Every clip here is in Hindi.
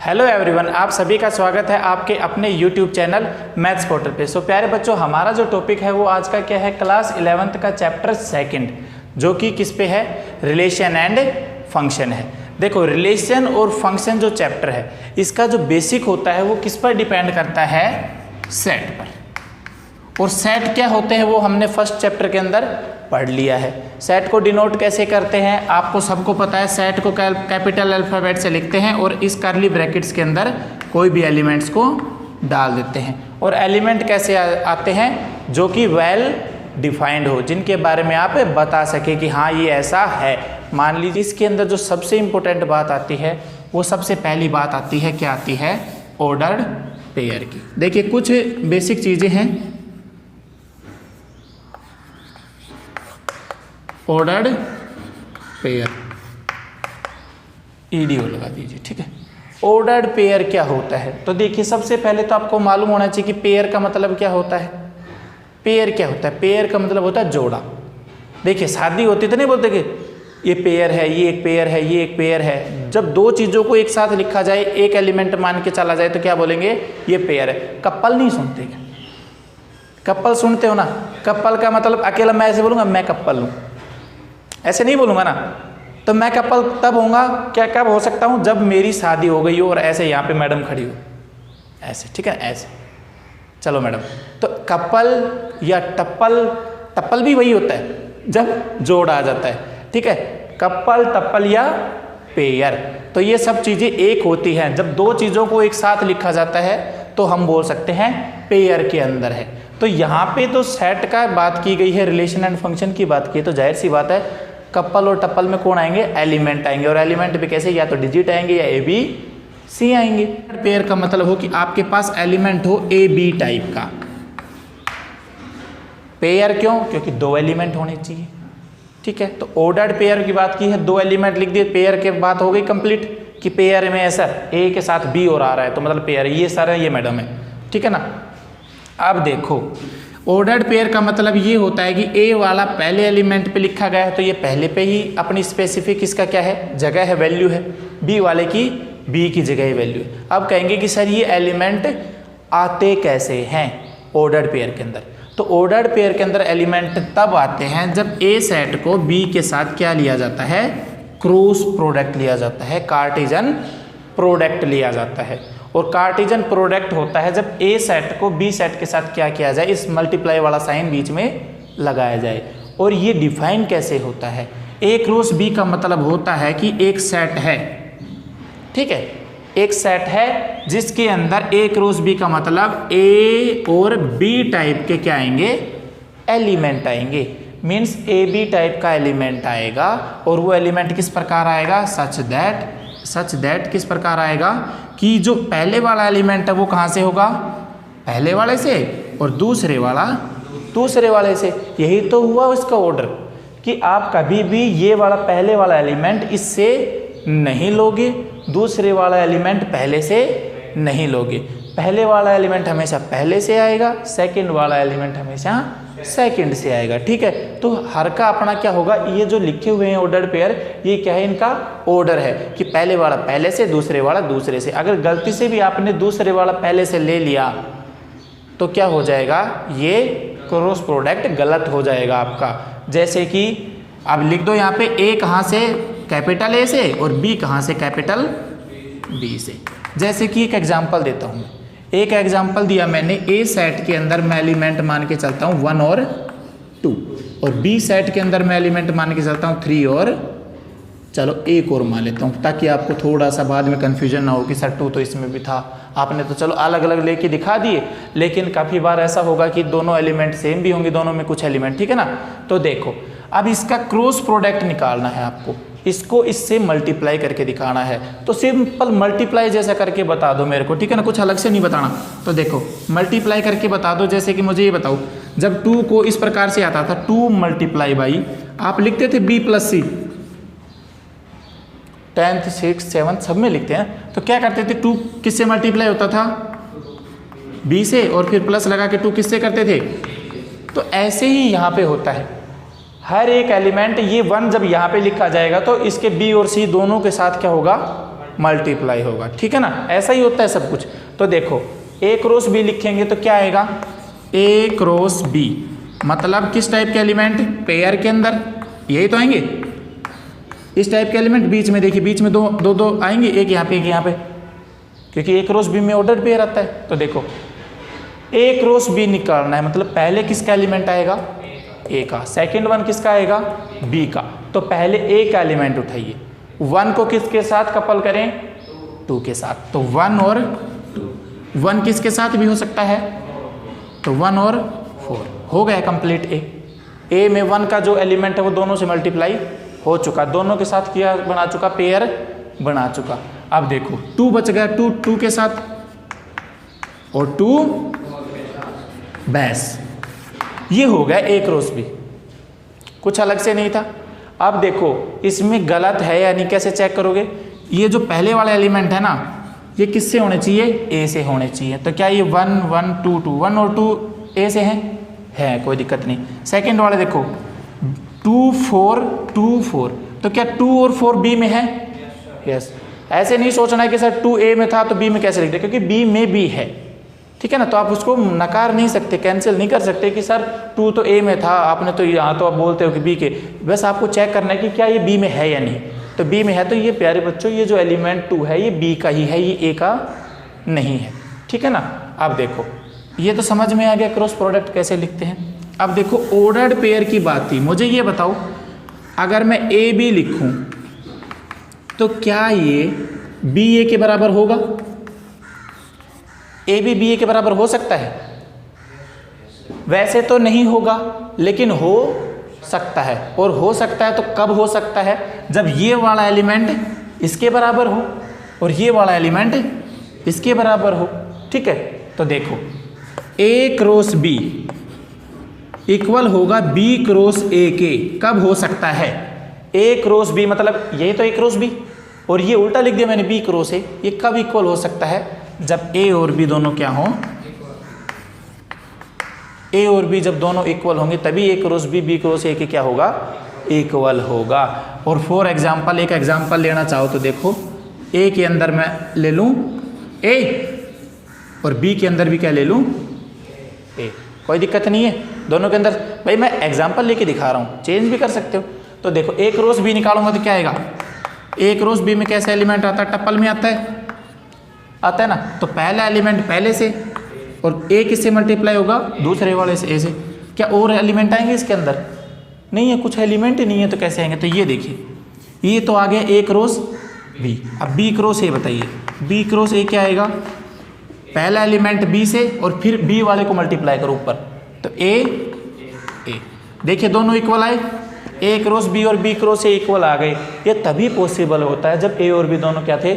हेलो एवरीवन, आप सभी का स्वागत है आपके अपने यूट्यूब चैनल मैथ्स पोर्टल पे। सो प्यारे बच्चों, हमारा जो टॉपिक है वो आज का क्या है, क्लास 11th का चैप्टर सेकंड, जो कि किस पे है, रिलेशन एंड फंक्शन है। देखो, रिलेशन और फंक्शन जो चैप्टर है इसका जो बेसिक होता है वो किस पर डिपेंड करता है, सेट पर। और सेट क्या होते हैं वो हमने फर्स्ट चैप्टर के अंदर पढ़ लिया है। सेट को डिनोट कैसे करते हैं आपको सबको पता है। सेट को कैपिटल अल्फ़ाबेट से लिखते हैं और इस कर्ली ब्रैकेट्स के अंदर कोई भी एलिमेंट्स को डाल देते हैं। और एलिमेंट कैसे आते हैं, जो कि वेल डिफाइंड हो, जिनके बारे में आप बता सके कि हाँ ये ऐसा है। मान लीजिए इसके अंदर जो सबसे इम्पोर्टेंट बात आती है वो सबसे पहली बात आती है, क्या आती है, ऑर्डर्ड पेयर की। देखिए कुछ बेसिक चीज़ें हैं। ऑर्डर्ड पेयर, ईडीओ लगा दीजिए, ठीक है। ऑर्डर्ड पेयर क्या होता है, तो देखिए सबसे पहले तो आपको मालूम होना चाहिए कि पेयर का मतलब क्या होता है। पेयर क्या होता है, पेयर का मतलब होता है जोड़ा। देखिए शादी होती तो नहीं बोलते कि ये पेयर है, ये एक पेयर है, ये एक पेयर है। जब दो चीज़ों को एक साथ लिखा जाए, एक एलिमेंट मान के चला जाए तो क्या बोलेंगे, ये पेयर है। कपल नहीं सुनते क्या, कपल सुनते हो ना। कपल का मतलब अकेला मैं ऐसे बोलूँगा मैं कपल हूँ, ऐसे नहीं बोलूँगा ना। तो मैं कपल तब होऊंगा क्या, कब हो सकता हूँ, जब मेरी शादी हो गई हो और ऐसे यहाँ पे मैडम खड़ी हो, ऐसे, ठीक है, ऐसे। चलो मैडम, तो कपल या टप्पल, टप्पल भी वही होता है जब जोड़ आ जाता है, ठीक है। कपल, टप्पल या पेयर, तो ये सब चीज़ें एक होती हैं। जब दो चीज़ों को एक साथ लिखा जाता है तो हम बोल सकते हैं पेयर के अंदर है। तो यहाँ पे तो सेट का बात की गई है, रिलेशन एंड फंक्शन की बात की है, तो जाहिर सी बात है कपल और टप्पल में कौन आएंगे, एलिमेंट आएंगे। और एलिमेंट भी कैसे, या तो डिजिट आएंगे या ए बी सी आएंगे। पेयर का मतलब हो कि आपके पास एलिमेंट हो ए बी टाइप का। पेयर क्यों, क्योंकि दो एलिमेंट होने चाहिए, ठीक है। तो ऑर्डर्ड पेयर की बात की है, दो एलिमेंट लिख दिए, पेयर की बात हो गई कंप्लीट कि पेयर में ऐसा ए के साथ बी और आ रहा है तो मतलब पेयर है। ये सर है, ये मैडम है, ठीक है ना। अब देखो, ऑर्डर्ड पेयर का मतलब ये होता है कि ए वाला पहले एलिमेंट पे लिखा गया है तो ये पहले पे ही अपनी स्पेसिफिक इसका क्या है, जगह है, वैल्यू है। बी वाले की बी की जगह वैल्यू है। अब कहेंगे कि सर ये एलिमेंट आते कैसे हैं ऑर्डर्ड पेयर के अंदर। तो ऑर्डर्ड पेयर के अंदर एलिमेंट तब आते हैं जब ए सेट को बी के साथ क्या लिया जाता है, क्रॉस प्रोडक्ट लिया जाता है, कार्टेशियन प्रोडक्ट लिया जाता है। और कार्टेशियन प्रोडक्ट होता है जब ए सेट को बी सेट के साथ क्या किया जाए, इस मल्टीप्लाई वाला साइन बीच में लगाया जाए। और ये डिफाइन कैसे होता है, ए क्रॉस बी का मतलब होता है कि एक सेट है, ठीक है, एक सेट है जिसके अंदर ए क्रॉस बी का मतलब ए और बी टाइप के क्या आएंगे, एलिमेंट आएंगे। मीन्स ए बी टाइप का एलिमेंट आएगा और वो एलिमेंट किस प्रकार आएगा, सच दैट किस प्रकार आएगा कि जो पहले वाला एलिमेंट है वो कहाँ से होगा, पहले वाले से, और दूसरे वाला दूसरे वाले से। यही तो हुआ उसका ऑर्डर कि आप कभी भी ये वाला पहले वाला एलिमेंट इससे नहीं लोगे, दूसरे वाला एलिमेंट पहले से नहीं लोगे। पहले वाला एलिमेंट हमेशा पहले से आएगा, सेकंड वाला एलिमेंट हमेशा सेकंड से आएगा, ठीक है। तो हर का अपना क्या होगा, ये जो लिखे हुए हैं ऑर्डर्ड पेयर, ये क्या है, इनका ऑर्डर है कि पहले वाला पहले से, दूसरे वाला दूसरे से। अगर गलती से भी आपने दूसरे वाला पहले से ले लिया तो क्या हो जाएगा, ये क्रॉस प्रोडक्ट गलत हो जाएगा आपका। जैसे कि अब लिख दो यहाँ पे ए कहाँ से, कैपिटल ए से, और बी कहाँ से, कैपिटल बी से। जैसे कि एक एग्जाम्पल देता हूँ, एक एग्जाम्पल दिया मैंने, ए सेट के अंदर मैं एलिमेंट मान के चलता हूँ 1 और 2, और बी सेट के अंदर मैं एलिमेंट मान के चलता हूँ 3 और, चलो एक और मान लेता हूँ ताकि आपको थोड़ा सा बाद में कन्फ्यूजन ना हो कि सर 2 तो इसमें भी था। आपने तो चलो अलग अलग लेके दिखा दिए, लेकिन काफ़ी बार ऐसा होगा कि दोनों एलिमेंट सेम भी होंगे, दोनों में कुछ एलिमेंट, ठीक है ना। तो देखो, अब इसका क्रॉस प्रोडक्ट निकालना है आपको, इसको इससे मल्टीप्लाई करके दिखाना है। तो सिंपल मल्टीप्लाई जैसा करके बता दो मेरे को, ठीक है ना, कुछ अलग से नहीं बताना। तो देखो मल्टीप्लाई करके बता दो। जैसे कि मुझे ये बताओ, जब 2 को इस प्रकार से आता था 2 मल्टीप्लाई बाई, आप लिखते थे बी प्लस सी, 10th 6th 7th सब में लिखते हैं। तो क्या करते थे, 2 किससे मल्टीप्लाई होता था, बी से, और फिर प्लस लगा के 2 किससे करते थे। तो ऐसे ही यहाँ पे होता है, हर एक एलिमेंट, ये 1 जब यहाँ पे लिखा जाएगा तो इसके बी और सी दोनों के साथ क्या होगा, मल्टीप्लाई होगा, ठीक है ना। ऐसा ही होता है सब कुछ। तो देखो ए क्रॉस बी लिखेंगे तो क्या आएगा, ए क्रॉस बी मतलब किस टाइप के एलिमेंट, पेयर के अंदर यही तो आएंगे, इस टाइप के एलिमेंट। बीच में देखिए, बीच में दो आएंगे, एक यहाँ पे एक यहाँ पे, क्योंकि ए क्रॉस बी में ऑर्डर्ड पेयर आता है। तो देखो ए क्रॉस बी निकालना है, मतलब पहले किसका एलिमेंट आएगा, ए का, सेकंड वन किसका आएगा, बी का। तो पहले ए का एलिमेंट उठाइए, 1 को किसके साथ कपल करें, 2 के साथ। तो 1 और 2, 1 किसके साथ भी हो सकता है, तो 1 और 4 हो गया कंप्लीट। ए में 1 का जो एलिमेंट है वो दोनों से मल्टीप्लाई हो चुका, दोनों के साथ किया बना चुका, पेयर बना चुका। अब देखो 2 बच गया, 2 के साथ और 2 बस, ये हो गया ए क्रॉस बी, कुछ अलग से नहीं था। अब देखो इसमें गलत है या नहीं, कैसे चेक करोगे, ये जो पहले वाला एलिमेंट है ना, ये किससे होने चाहिए, ए से होने चाहिए। तो क्या ये 1 1 2 2 1 और 2 ए से है, कोई दिक्कत नहीं। सेकंड वाले देखो 2 4 2 4, तो क्या 2 और 4 बी में है, यस। ऐसे नहीं सोचना है कि सर 2 ए में था तो बी में कैसे लिख दे, क्योंकि बी में भी है, ठीक है ना। तो आप उसको नकार नहीं सकते, कैंसिल नहीं कर सकते कि सर 2 तो ए में था, आपने तो यहाँ तो आप बोलते हो कि बी के। बस आपको चेक करना है कि क्या ये बी में है या नहीं। तो बी में है तो ये प्यारे बच्चों ये जो एलिमेंट 2 है ये बी का ही है, ये ए का नहीं है, ठीक है ना। अब देखो ये तो समझ में आ गया क्रॉस प्रोडक्ट कैसे लिखते हैं। अब देखो ऑर्डर्ड पेयर की बात थी, मुझे ये बताओ अगर मैं ए बी लिखूँ तो क्या ये बी ए के बराबर होगा, ए बी बी ए के बराबर हो सकता है, वैसे तो नहीं होगा लेकिन हो सकता है। और हो सकता है तो कब हो सकता है, जब ये वाला एलिमेंट इसके बराबर हो और ये वाला एलिमेंट इसके बराबर हो, ठीक है। तो देखो ए क्रॉस बी इक्वल होगा बी क्रॉस ए के, कब हो सकता है, ए क्रॉस बी मतलब यही तो ए क्रॉस बी, और ये उल्टा लिख दिया मैंने बी क्रॉस ए, ये कब इक्वल हो सकता है, जब ए और बी दोनों क्या हो, ए और बी जब दोनों इक्वल होंगे तभी A cross B B cross A के क्या होगा, इक्वल होगा। और फॉर एग्जाम्पल एक एग्जाम्पल लेना चाहो तो देखो ए के अंदर मैं ले लूँ ए और बी के अंदर भी क्या ले लूँ ए, कोई दिक्कत नहीं है दोनों के अंदर। भाई मैं एग्जाम्पल लेके दिखा रहा हूँ, चेंज भी कर सकते हो। तो देखो ए क्रॉस बी निकालूंगा तो क्या आएगा, ए क्रॉस बी में कैसा एलिमेंट आता है, टप्पल में आता है ना। तो पहला एलिमेंट पहले से और ए किससे मल्टीप्लाई होगा, दूसरे वाले से, ए से। क्या और एलिमेंट आएंगे इसके अंदर, नहीं है, कुछ एलिमेंट ही नहीं है, तो कैसे आएंगे। तो ये देखिए ये तो आ गया ए क्रॉस बी। अब बी क्रॉस ए बताइए, बी क्रॉस ए क्या आएगा, पहला एलिमेंट बी से और फिर बी वाले को मल्टीप्लाई करो ऊपर, तो ए देखिए दोनों इक्वल आए, ए क्रॉस बी और बी क्रॉस ए इक्वल आ गए। ये तभी पॉसिबल होता है जब ए और बी दोनों क्या थे,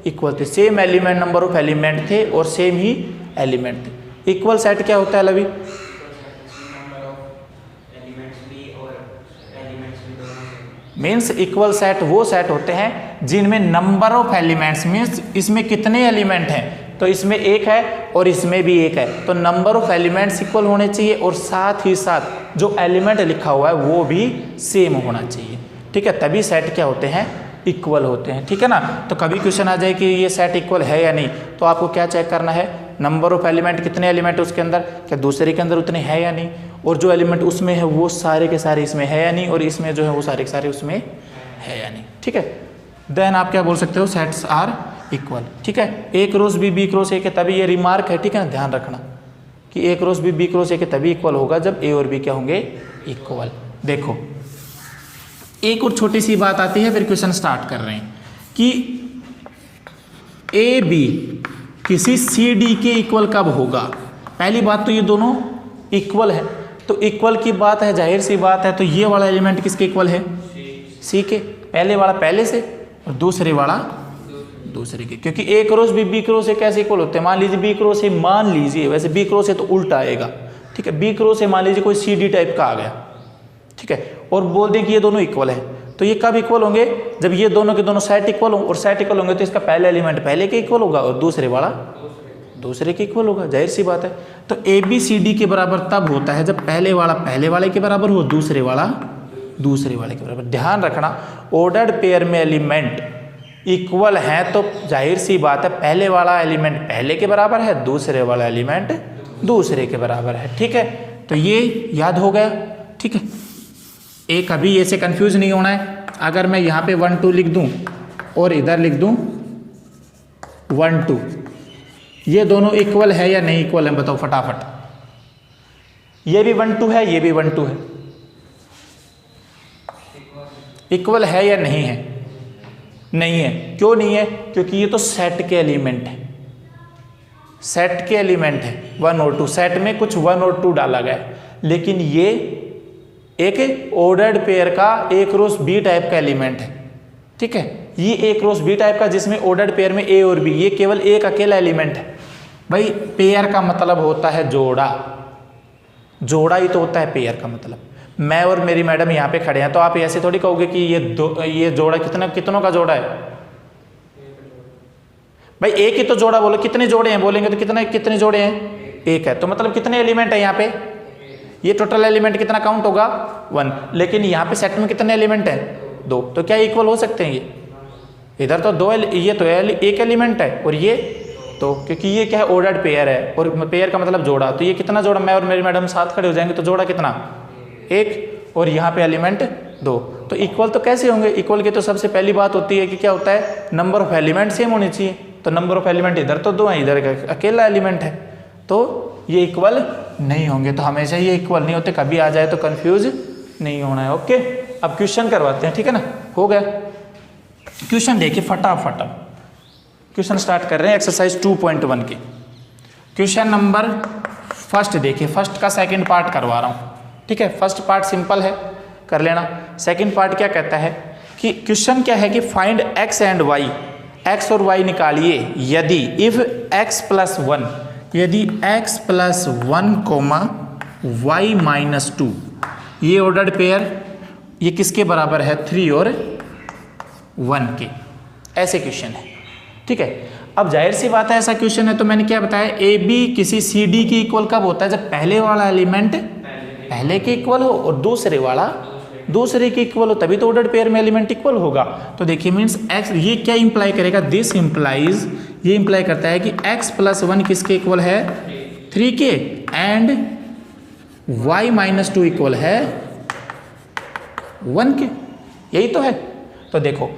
इक्वल थे, same element number of element थे और सेम ही एलिमेंट थे। इक्वल सेट क्या होता है लवी, मीन्स इक्वल सेट वो सेट होते हैं जिनमें नंबर ऑफ एलिमेंट्स, मीन्स इसमें कितने एलिमेंट हैं, तो इसमें एक है और इसमें भी एक है, तो नंबर ऑफ एलिमेंट्स इक्वल होने चाहिए और साथ ही साथ जो एलिमेंट लिखा हुआ है वो भी सेम होना चाहिए, ठीक है। तभी सेट क्या होते हैं, इक्वल होते हैं, ठीक है ना। तो कभी क्वेश्चन आ जाए कि ये सेट इक्वल है या नहीं, तो आपको क्या चेक करना है, नंबर ऑफ एलिमेंट, कितने एलिमेंट उसके अंदर, क्या दूसरे के अंदर उतने हैं या नहीं, और जो एलिमेंट उसमें है वो सारे के सारे इसमें है या नहीं, और इसमें जो है वो सारे के सारे उसमें है या नहीं, ठीक है। देन आप क्या बोल सकते हो, सेट्स आर इक्वल, ठीक है। A cross B B cross A के तभी, ये रिमार्क है, ठीक है ना, ध्यान रखना कि A cross B B cross A के तभी इक्वल होगा जब ए और बी क्या होंगे, इक्वल। देखो एक और छोटी सी बात आती है, फिर क्वेश्चन स्टार्ट कर रहे हैं कि ए बी किसी सी डी के इक्वल कब होगा। पहली बात तो ये दोनों इक्वल है, तो इक्वल की बात है, जाहिर सी बात है, तो ये वाला एलिमेंट किसके इक्वल है, सी के, पहले वाला पहले से और दूसरे वाला दूसरे के, क्योंकि A cross B B cross A कैसे इक्वल होते हैं, मान लीजिए बी क्रॉस ए, मान लीजिए, वैसे बी क्रॉस ए तो उल्टा आएगा, ठीक है, बी क्रॉस ए मान लीजिए कोई सी डी टाइप का आ गया, ठीक है, और बोल दें कि ये दोनों इक्वल है, तो ये कब इक्वल होंगे, जब ये दोनों के दोनों सेट इक्वल हों, और सेट इक्वल होंगे तो इसका पहला एलिमेंट पहले के इक्वल होगा और दूसरे वाला दूसरे के इक्वल होगा, जाहिर सी बात है। तो ए बी सी डी के बराबर तब होता है जब पहले वाला पहले वाले के बराबर हो, दूसरे वाला दूसरे वाले के बराबर। ध्यान रखना ऑर्डर्ड पेयर में एलिमेंट इक्वल हैं तो जाहिर सी बात है पहले वाला एलिमेंट पहले के बराबर है, दूसरे वाला एलिमेंट दूसरे के बराबर है। ठीक है, तो ये याद हो गया। ठीक है, एक अभी ऐसे कंफ्यूज नहीं होना है। अगर मैं यहाँ पे 1 2 लिख दूँ और इधर लिख दूँ 1 2, ये दोनों इक्वल है या नहीं इक्वल है बताओ फटाफट। ये भी 1 2 है, ये भी 1 2 है, इक्वल है या नहीं है? नहीं है। क्यों नहीं है? क्योंकि ये तो सेट के एलिमेंट है, सेट के एलिमेंट है 1 और 2, सेट में कुछ 1 और 2 डाला गया है। लेकिन ये एक ऑर्डर्ड पेयर का एक रोस बी टाइप का एलिमेंट है। ठीक है, ये एक रोस बी टाइप का जिसमें ऑर्डर्ड पेयर में ए और बी, ये केवल एक अकेला एलिमेंट है। भाई पेयर का मतलब होता है जोड़ा, जोड़ा ही तो होता है पेयर का मतलब। मैं और मेरी मैडम यहाँ पे खड़े हैं तो आप ऐसे थोड़ी कहोगे कि ये जोड़ा कितनों का जोड़ा है। भाई एक ही तो जोड़ा बोलो, कितने जोड़े हैं बोलेंगे तो कितने जोड़े हैं? एक है, तो मतलब कितने एलिमेंट है यहाँ पे? ये टोटल एलिमेंट कितना काउंट होगा? 1। लेकिन यहाँ पे सेट में कितने एलिमेंट हैं? 2। तो क्या इक्वल हो सकते हैं ये? इधर तो 2, ये तो एक एलिमेंट है और ये तो, क्योंकि ये क्या है ऑर्डर्ड पेयर है और पेयर का मतलब जोड़ा। तो ये कितना जोड़ा? मैं और मेरी मैडम साथ खड़े हो जाएंगे तो जोड़ा कितना? 1। और यहाँ पे एलिमेंट 2। तो इक्वल तो कैसे होंगे? इक्वल की तो सबसे पहली बात होती है कि क्या होता है, नंबर ऑफ एलिमेंट सेम होनी चाहिए। तो नंबर ऑफ एलिमेंट इधर तो 2 है, इधर अकेला एलिमेंट है, तो ये इक्वल नहीं होंगे। तो हमेशा ये इक्वल नहीं होते, कभी आ जाए तो कंफ्यूज नहीं होना है। ओके, अब क्वेश्चन करवाते हैं। ठीक है ना, हो गया क्वेश्चन। देखिए फटाफट क्वेश्चन स्टार्ट कर रहे हैं एक्सरसाइज 2.1 के। क्वेश्चन नंबर फर्स्ट देखिए, फर्स्ट का सेकंड पार्ट करवा रहा हूँ। ठीक है, फर्स्ट पार्ट सिंपल है, कर लेना। सेकंड पार्ट क्या कहता है कि क्वेश्चन क्या है कि find X and Y, X और वाई निकालिए यदि इफ एक्स प्लस 1, यदि x plus 1 comma Y minus 2, ये ऑर्डर्ड पेयर ये किसके बराबर है? 3 और 1 के। ऐसे क्वेश्चन है। ठीक है, अब जाहिर सी बात है ऐसा क्वेश्चन है तो मैंने क्या बताया, ए बी किसी सी डी की इक्वल कब होता है? जब पहले वाला एलिमेंट पहले के इक्वल हो और दूसरे वाला दूसरे के इक्वल हो, तभी तो ऑर्डर्ड पेयर में एलिमेंट इक्वल होगा। तो देखिए मीन्स x, ये क्या इंप्लाई करेगा? दिस इंप्लाइज, ये इंप्लाई करता है कि x प्लस 1 किसके इक्वल है? 3 के, एंड y माइनस 2 इक्वल है 1 के। यही तो है। तो देखो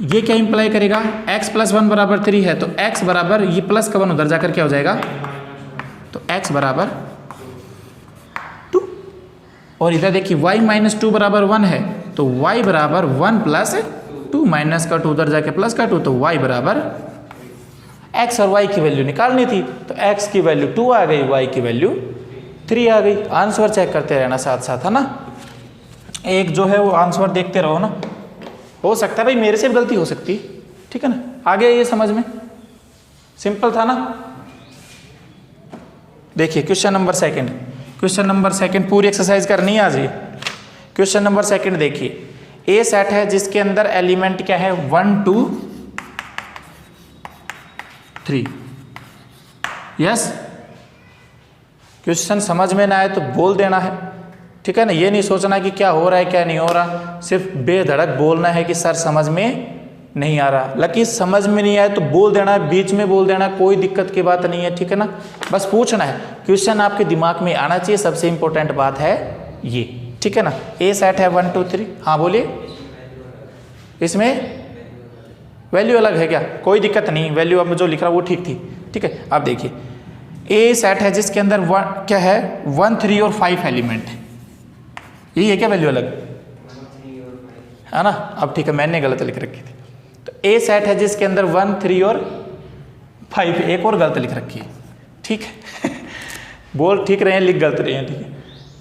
ये क्या इंप्लाई करेगा? x प्लस 1 बराबर 3 है तो x बराबर, ये प्लस का 1 उधर जाकर क्या हो जाएगा? तो x बराबर 2। और इधर देखिए y माइनस 2 बराबर 1 है तो y बराबर 1 प्लस 2, माइनस का 2 उधर जाके प्लस का 2, तो y बराबर, x और y की वैल्यू निकालनी थी तो x की वैल्यू 2 आ गई, y की वैल्यू 3 आ गई। आंसर चेक करते रहना साथ साथ, है ना। एक जो है वो आंसर देखते रहो ना, हो सकता है भाई मेरे से भी गलती हो सकती है। ठीक है ना, आ गया ये समझ में? सिंपल था ना। देखिए question number second, question number second पूरी एक्सरसाइज करनी है आज ये। क्वेश्चन नंबर सेकंड देखिए, ए सेट है जिसके अंदर एलिमेंट क्या है? 1 2 3। यस, क्वेश्चन समझ में ना आए तो बोल देना है। ठीक है ना, ये नहीं सोचना कि क्या हो रहा है क्या नहीं हो रहा, सिर्फ बेधड़क बोलना है कि सर समझ में नहीं आ रहा। लकी समझ में नहीं आए तो बोल देना है, बीच में बोल देना, कोई दिक्कत की बात नहीं है। ठीक है ना, बस पूछना है, क्वेश्चन आपके दिमाग में आना चाहिए, सबसे इंपॉर्टेंट बात है ये। ठीक है ना, ए सेट है 1 2 3। हाँ बोलिए, इसमें वैल्यू अलग है क्या? कोई दिक्कत नहीं, वैल्यू अब जो लिख रहा वो ठीक थी। ठीक है, अब देखिए ए सेट है जिसके अंदर क्या है? 1 3 और 5 एलिमेंट है। यही है क्या वैल्यू अलग? है ना। अब ठीक है, मैंने गलत लिख रखी थी। तो ए सेट है जिसके अंदर 1 3 और 5, एक और गलत लिख रखी है। ठीक है बोल ठीक रहे हैं, लिख गलत रहे हैं। ठीक है,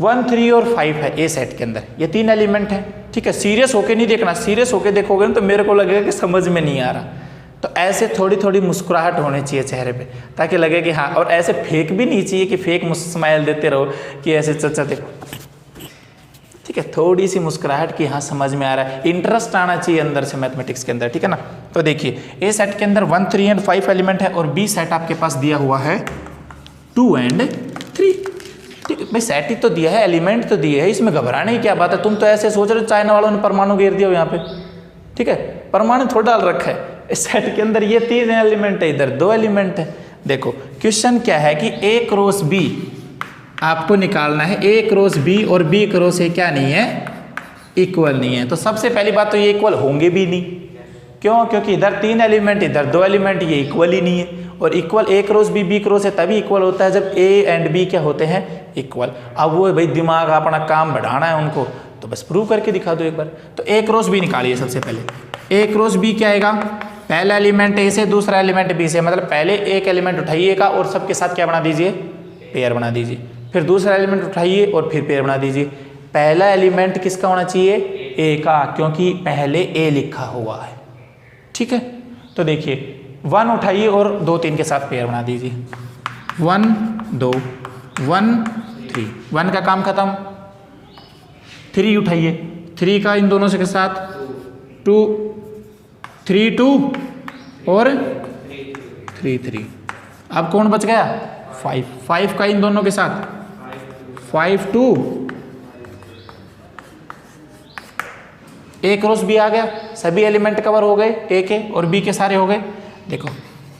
1 3 और 5 है ए सेट के अंदर, ये 3 एलिमेंट है। ठीक है, सीरियस होके नहीं देखना, सीरियस होके देखोगे ना तो मेरे को लगेगा कि समझ में नहीं आ रहा। तो ऐसे थोड़ी थोड़ी मुस्कुराहट होनी चाहिए चेहरे पे, ताकि लगे कि हाँ, और ऐसे फेक भी नहीं चाहिए कि फेक स्माइल देते रहो कि ऐसे चचा देखो। ठीक है, थोड़ी सी मुस्कुराहट की हाँ समझ में आ रहा है, इंटरेस्ट आना चाहिए अंदर से मैथमेटिक्स के अंदर। ठीक है ना, तो देखिए ए सेट के अंदर 1 3 एंड 5 एलिमेंट है और बी सेट आपके पास दिया हुआ है 2 एंड 3। ठीक है भाई, सेट ही तो दिया है, एलिमेंट तो दिए है, इसमें घबराने की क्या बात है? तुम तो ऐसे सोच रहे हो चाइना वालों ने परमाणु घेर दिया हो यहाँ पे। ठीक है, परमाणु थोड़ा डाल रखा है इस सेट के अंदर, ये 3 एलिमेंट है, इधर 2 एलिमेंट है। देखो क्वेश्चन क्या है कि ए क्रॉस बी आपको निकालना है, ए क्रॉस बी और बी क्रॉस ए क्या नहीं है, इक्वल नहीं है। तो सबसे पहली बात तो ये इक्वल होंगे भी नहीं, क्यों? क्योंकि इधर 3 एलिमेंट इधर 2 एलिमेंट, ये इक्वल ही नहीं है। और equal A cross B B cross A तभी इक्वल होता है जब ए एंड बी क्या होते हैं, इक्वल। अब वो भाई दिमाग अपना काम बढ़ाना है उनको, तो बस प्रूव करके दिखा दो एक बार। तो ए क्रॉस बी निकालिए सबसे पहले। ए क्रॉस बी क्या आएगा, पहला एलिमेंट ए से, दूसरा एलिमेंट बी से, मतलब पहले एक एलिमेंट उठाइएगा और सबके साथ क्या बना दीजिए, पेयर बना दीजिए। फिर दूसरा एलिमेंट उठाइए और फिर पेयर बना दीजिए। पहला एलिमेंट किसका होना चाहिए, ए का, क्योंकि पहले ए लिखा हुआ है, ठीक है। तो देखिए 1 उठाइए और 2 3 के साथ पेयर बना दीजिए। 1 2 1 3, 1 का काम खत्म। 3 उठाइए, 3 का इन दोनों से के साथ 2 3 2 और 3 3। अब कौन बच गया, 5 5 का इन दोनों के साथ 5 2, ए क्रॉस बी आ गया, सभी एलिमेंट कवर हो गए, ए के और बी के सारे हो गए। देखो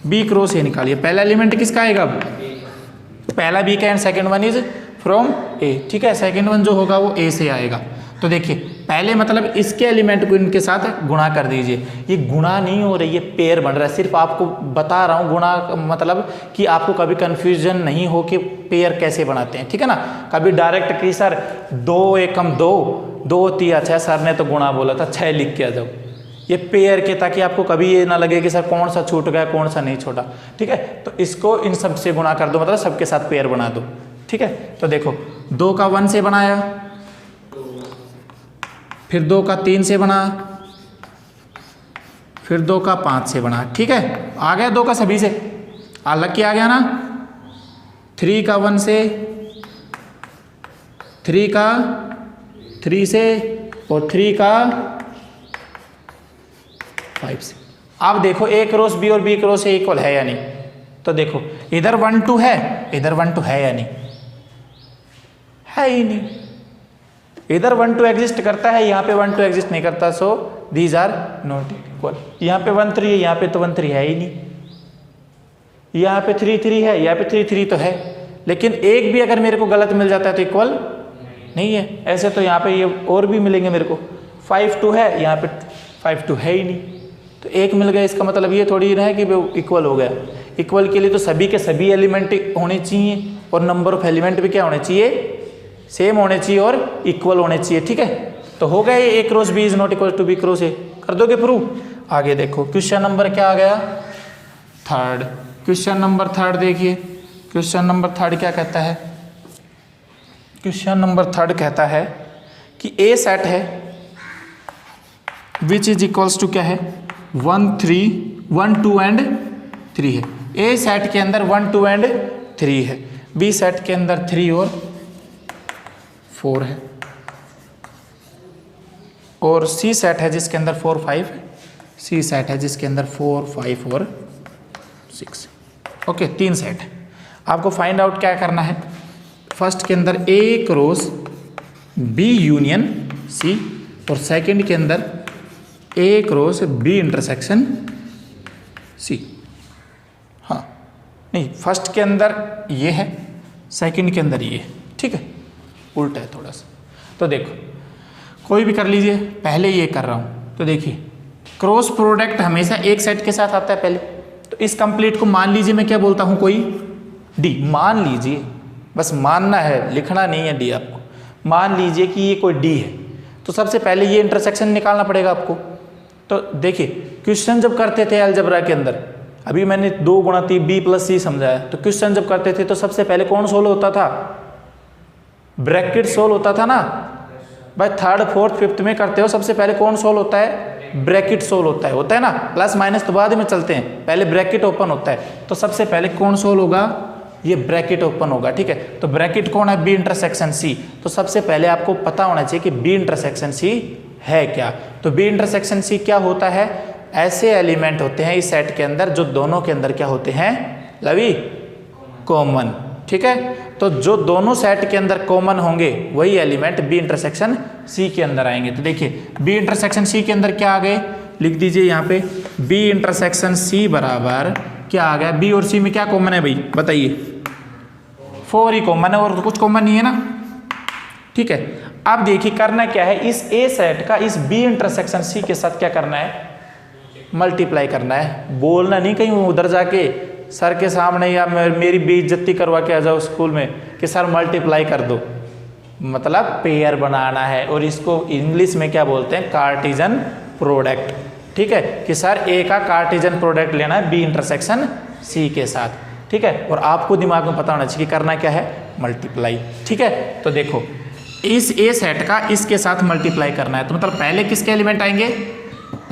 बी क्रॉस ए निकालिए, पहला एलिमेंट किसका आएगा, अब पहला बी का and second one is from A, ठीक है। सेकंड वन जो होगा वो ए से आएगा। तो देखिए पहले मतलब इसके एलिमेंट को इनके साथ गुणा कर दीजिए। ये गुणा नहीं हो रही है, पेयर बन रहा है। सिर्फ आपको बता रहा हूँ गुणा मतलब कि आपको कभी कंफ्यूजन नहीं हो कि पेयर कैसे बनाते हैं, ठीक है ना। कभी डायरेक्ट कि सर 2 एकम 2 2 3, अच्छा सर ने तो गुणा बोला था 6 लिख के आ जाओ। ये पेयर के, ताकि आपको कभी ये ना लगे कि सर कौन सा छूट गया कौन सा नहीं छोटा, ठीक है। तो इसको इन सब से गुणा कर दो, मतलब सबके साथ पेयर बना दो, ठीक है। तो देखो 2 का 1 से बनाया, फिर 2 का 3 से बना, फिर 2 का 5 से बना, ठीक है। आ गया 2 का सभी से, अलग क्या आ गया ना। 3 का 1 से, 3 का 3 से और 3 का 5 से। अब देखो ए क्रॉस बी और बी क्रॉस ए इक्वल है या नहीं। तो देखो इधर 1 2 है, इधर 1 2 है या नहीं, है ही नहीं। इधर 1 2 एग्जिस्ट करता है, यहाँ पे 1 2 एग्जिस्ट नहीं करता, so these are not equal. यहाँ पे 1 3 है, यहाँ पे तो 1 3 है ही नहीं। यहाँ पे 3 3 है, यहाँ पे 3 3 तो है, लेकिन एक भी अगर मेरे को गलत मिल जाता है तो इक्वल नहीं है। ऐसे तो यहाँ पे ये और भी मिलेंगे मेरे को। 5 2 है, यहाँ पे 5 2 है ही नहीं, तो एक मिल गया। इसका मतलब ये थोड़ी ना है कि वो इक्वल हो गया। इक्वल के लिए तो सभी के सभी एलिमेंट होने चाहिए और नंबर ऑफ एलिमेंट भी क्या होने चाहिए, सेम होने चाहिए और इक्वल होने चाहिए, ठीक है। तो हो गया ये A cross B is not equal to B cross A. कर दोगे प्रूव। आगे देखो क्वेश्चन नंबर क्या आ गया, 3rd। क्वेश्चन नंबर 3rd देखिए। क्वेश्चन नंबर 3rd क्या कहता है, क्वेश्चन नंबर 3rd कहता है कि ए सेट है विच इज इक्वल्स टू क्या है, 1 3 1 2 एंड 3 है। ए सेट के अंदर 1 2 एंड 3 है, बी सेट के अंदर 3 और 4 है, और सी सेट है जिसके अंदर 4 5 है। सी सेट है जिसके अंदर 4 5 और 6। ओके, 3 सेट है। आपको फाइंड आउट क्या करना है, फर्स्ट के अंदर ए क्रॉस बी यूनियन सी, और सेकंड के अंदर ए क्रॉस बी इंटरसेक्शन सी। हाँ नहीं, फर्स्ट के अंदर ये है, सेकंड के अंदर ये है, ठीक है, उल्टा है थोड़ा सा। तो देखो कोई भी कर लीजिए, पहले ये कर रहा हूँ। तो देखिए क्रॉस प्रोडक्ट हमेशा एक सेट के साथ आता है पहले। तो इस कंप्लीट को मान लीजिए, मैं क्या बोलता हूँ, कोई डी मान लीजिए, बस मानना है, लिखना नहीं है डी आपको। मान लीजिए कि ये कोई डी है, तो सबसे पहले ये इंटरसेक्शन निकालना पड़ेगा आपको। तो देखिए क्वेश्चन जब करते थे अलजेब्रा के अंदर, अभी मैंने 2 गुणा 3 बी प्लस सी समझाया, तो क्वेश्चन जब करते थे तो सबसे पहले कौन सोल्व होता था, ब्रैकेट सोल्व होता था ना भाई। 3rd 4th 5th में करते हो, सबसे पहले कौन सोल्व होता है, ब्रैकेट सोल्व होता है ना। प्लस माइनस तो बाद में चलते हैं, पहले ब्रैकेट ओपन होता है। तो सबसे पहले कौन सोल्व होगा, ये ब्रैकेट ओपन होगा, ठीक है। तो ब्रैकेट कौन है, बी इंटरसेक्शन सी। तो सबसे पहले आपको पता होना चाहिए कि बी इंटरसेक्शन सी है क्या। तो बी इंटरसेक्शन सी क्या होता है, ऐसे एलिमेंट होते हैं इस सेट के अंदर जो दोनों के अंदर क्या होते हैं, लवी कॉमन, ठीक है। तो जो दोनों सेट के अंदर कॉमन होंगे वही एलिमेंट बी इंटरसेक्शन सी के अंदर आएंगे। तो देखिए बी इंटरसेक्शन सी के अंदर क्या आ गए, लिख दीजिए यहाँ पे B इंटरसेक्शन C बराबर क्या आ गया, B और C में क्या कॉमन है भाई बताइए, 4 ही कॉमन है और तो कुछ कॉमन नहीं है ना, ठीक है। अब देखिए करना क्या है, इस A सेट का इस B इंटरसेक्शन C के साथ क्या करना है, मल्टीप्लाई करना है। बोलना नहीं कहीं उधर जाके सर के सामने या मेरी बेइज्जती करवा के आ जाओ स्कूल में कि सर मल्टीप्लाई कर दो, मतलब पेयर बनाना है। और इसको इंग्लिश में क्या बोलते हैं, कार्टेशियन प्रोडक्ट, ठीक है, कि सर ए का कार्टेशियन प्रोडक्ट लेना है बी इंटरसेक्शन सी के साथ, ठीक है। और आपको दिमाग में पता होना चाहिए कि करना क्या है, मल्टीप्लाई, ठीक है। तो देखो इस ए सेट का इसके साथ मल्टीप्लाई करना है, तो मतलब पहले किसके एलिमेंट आएंगे,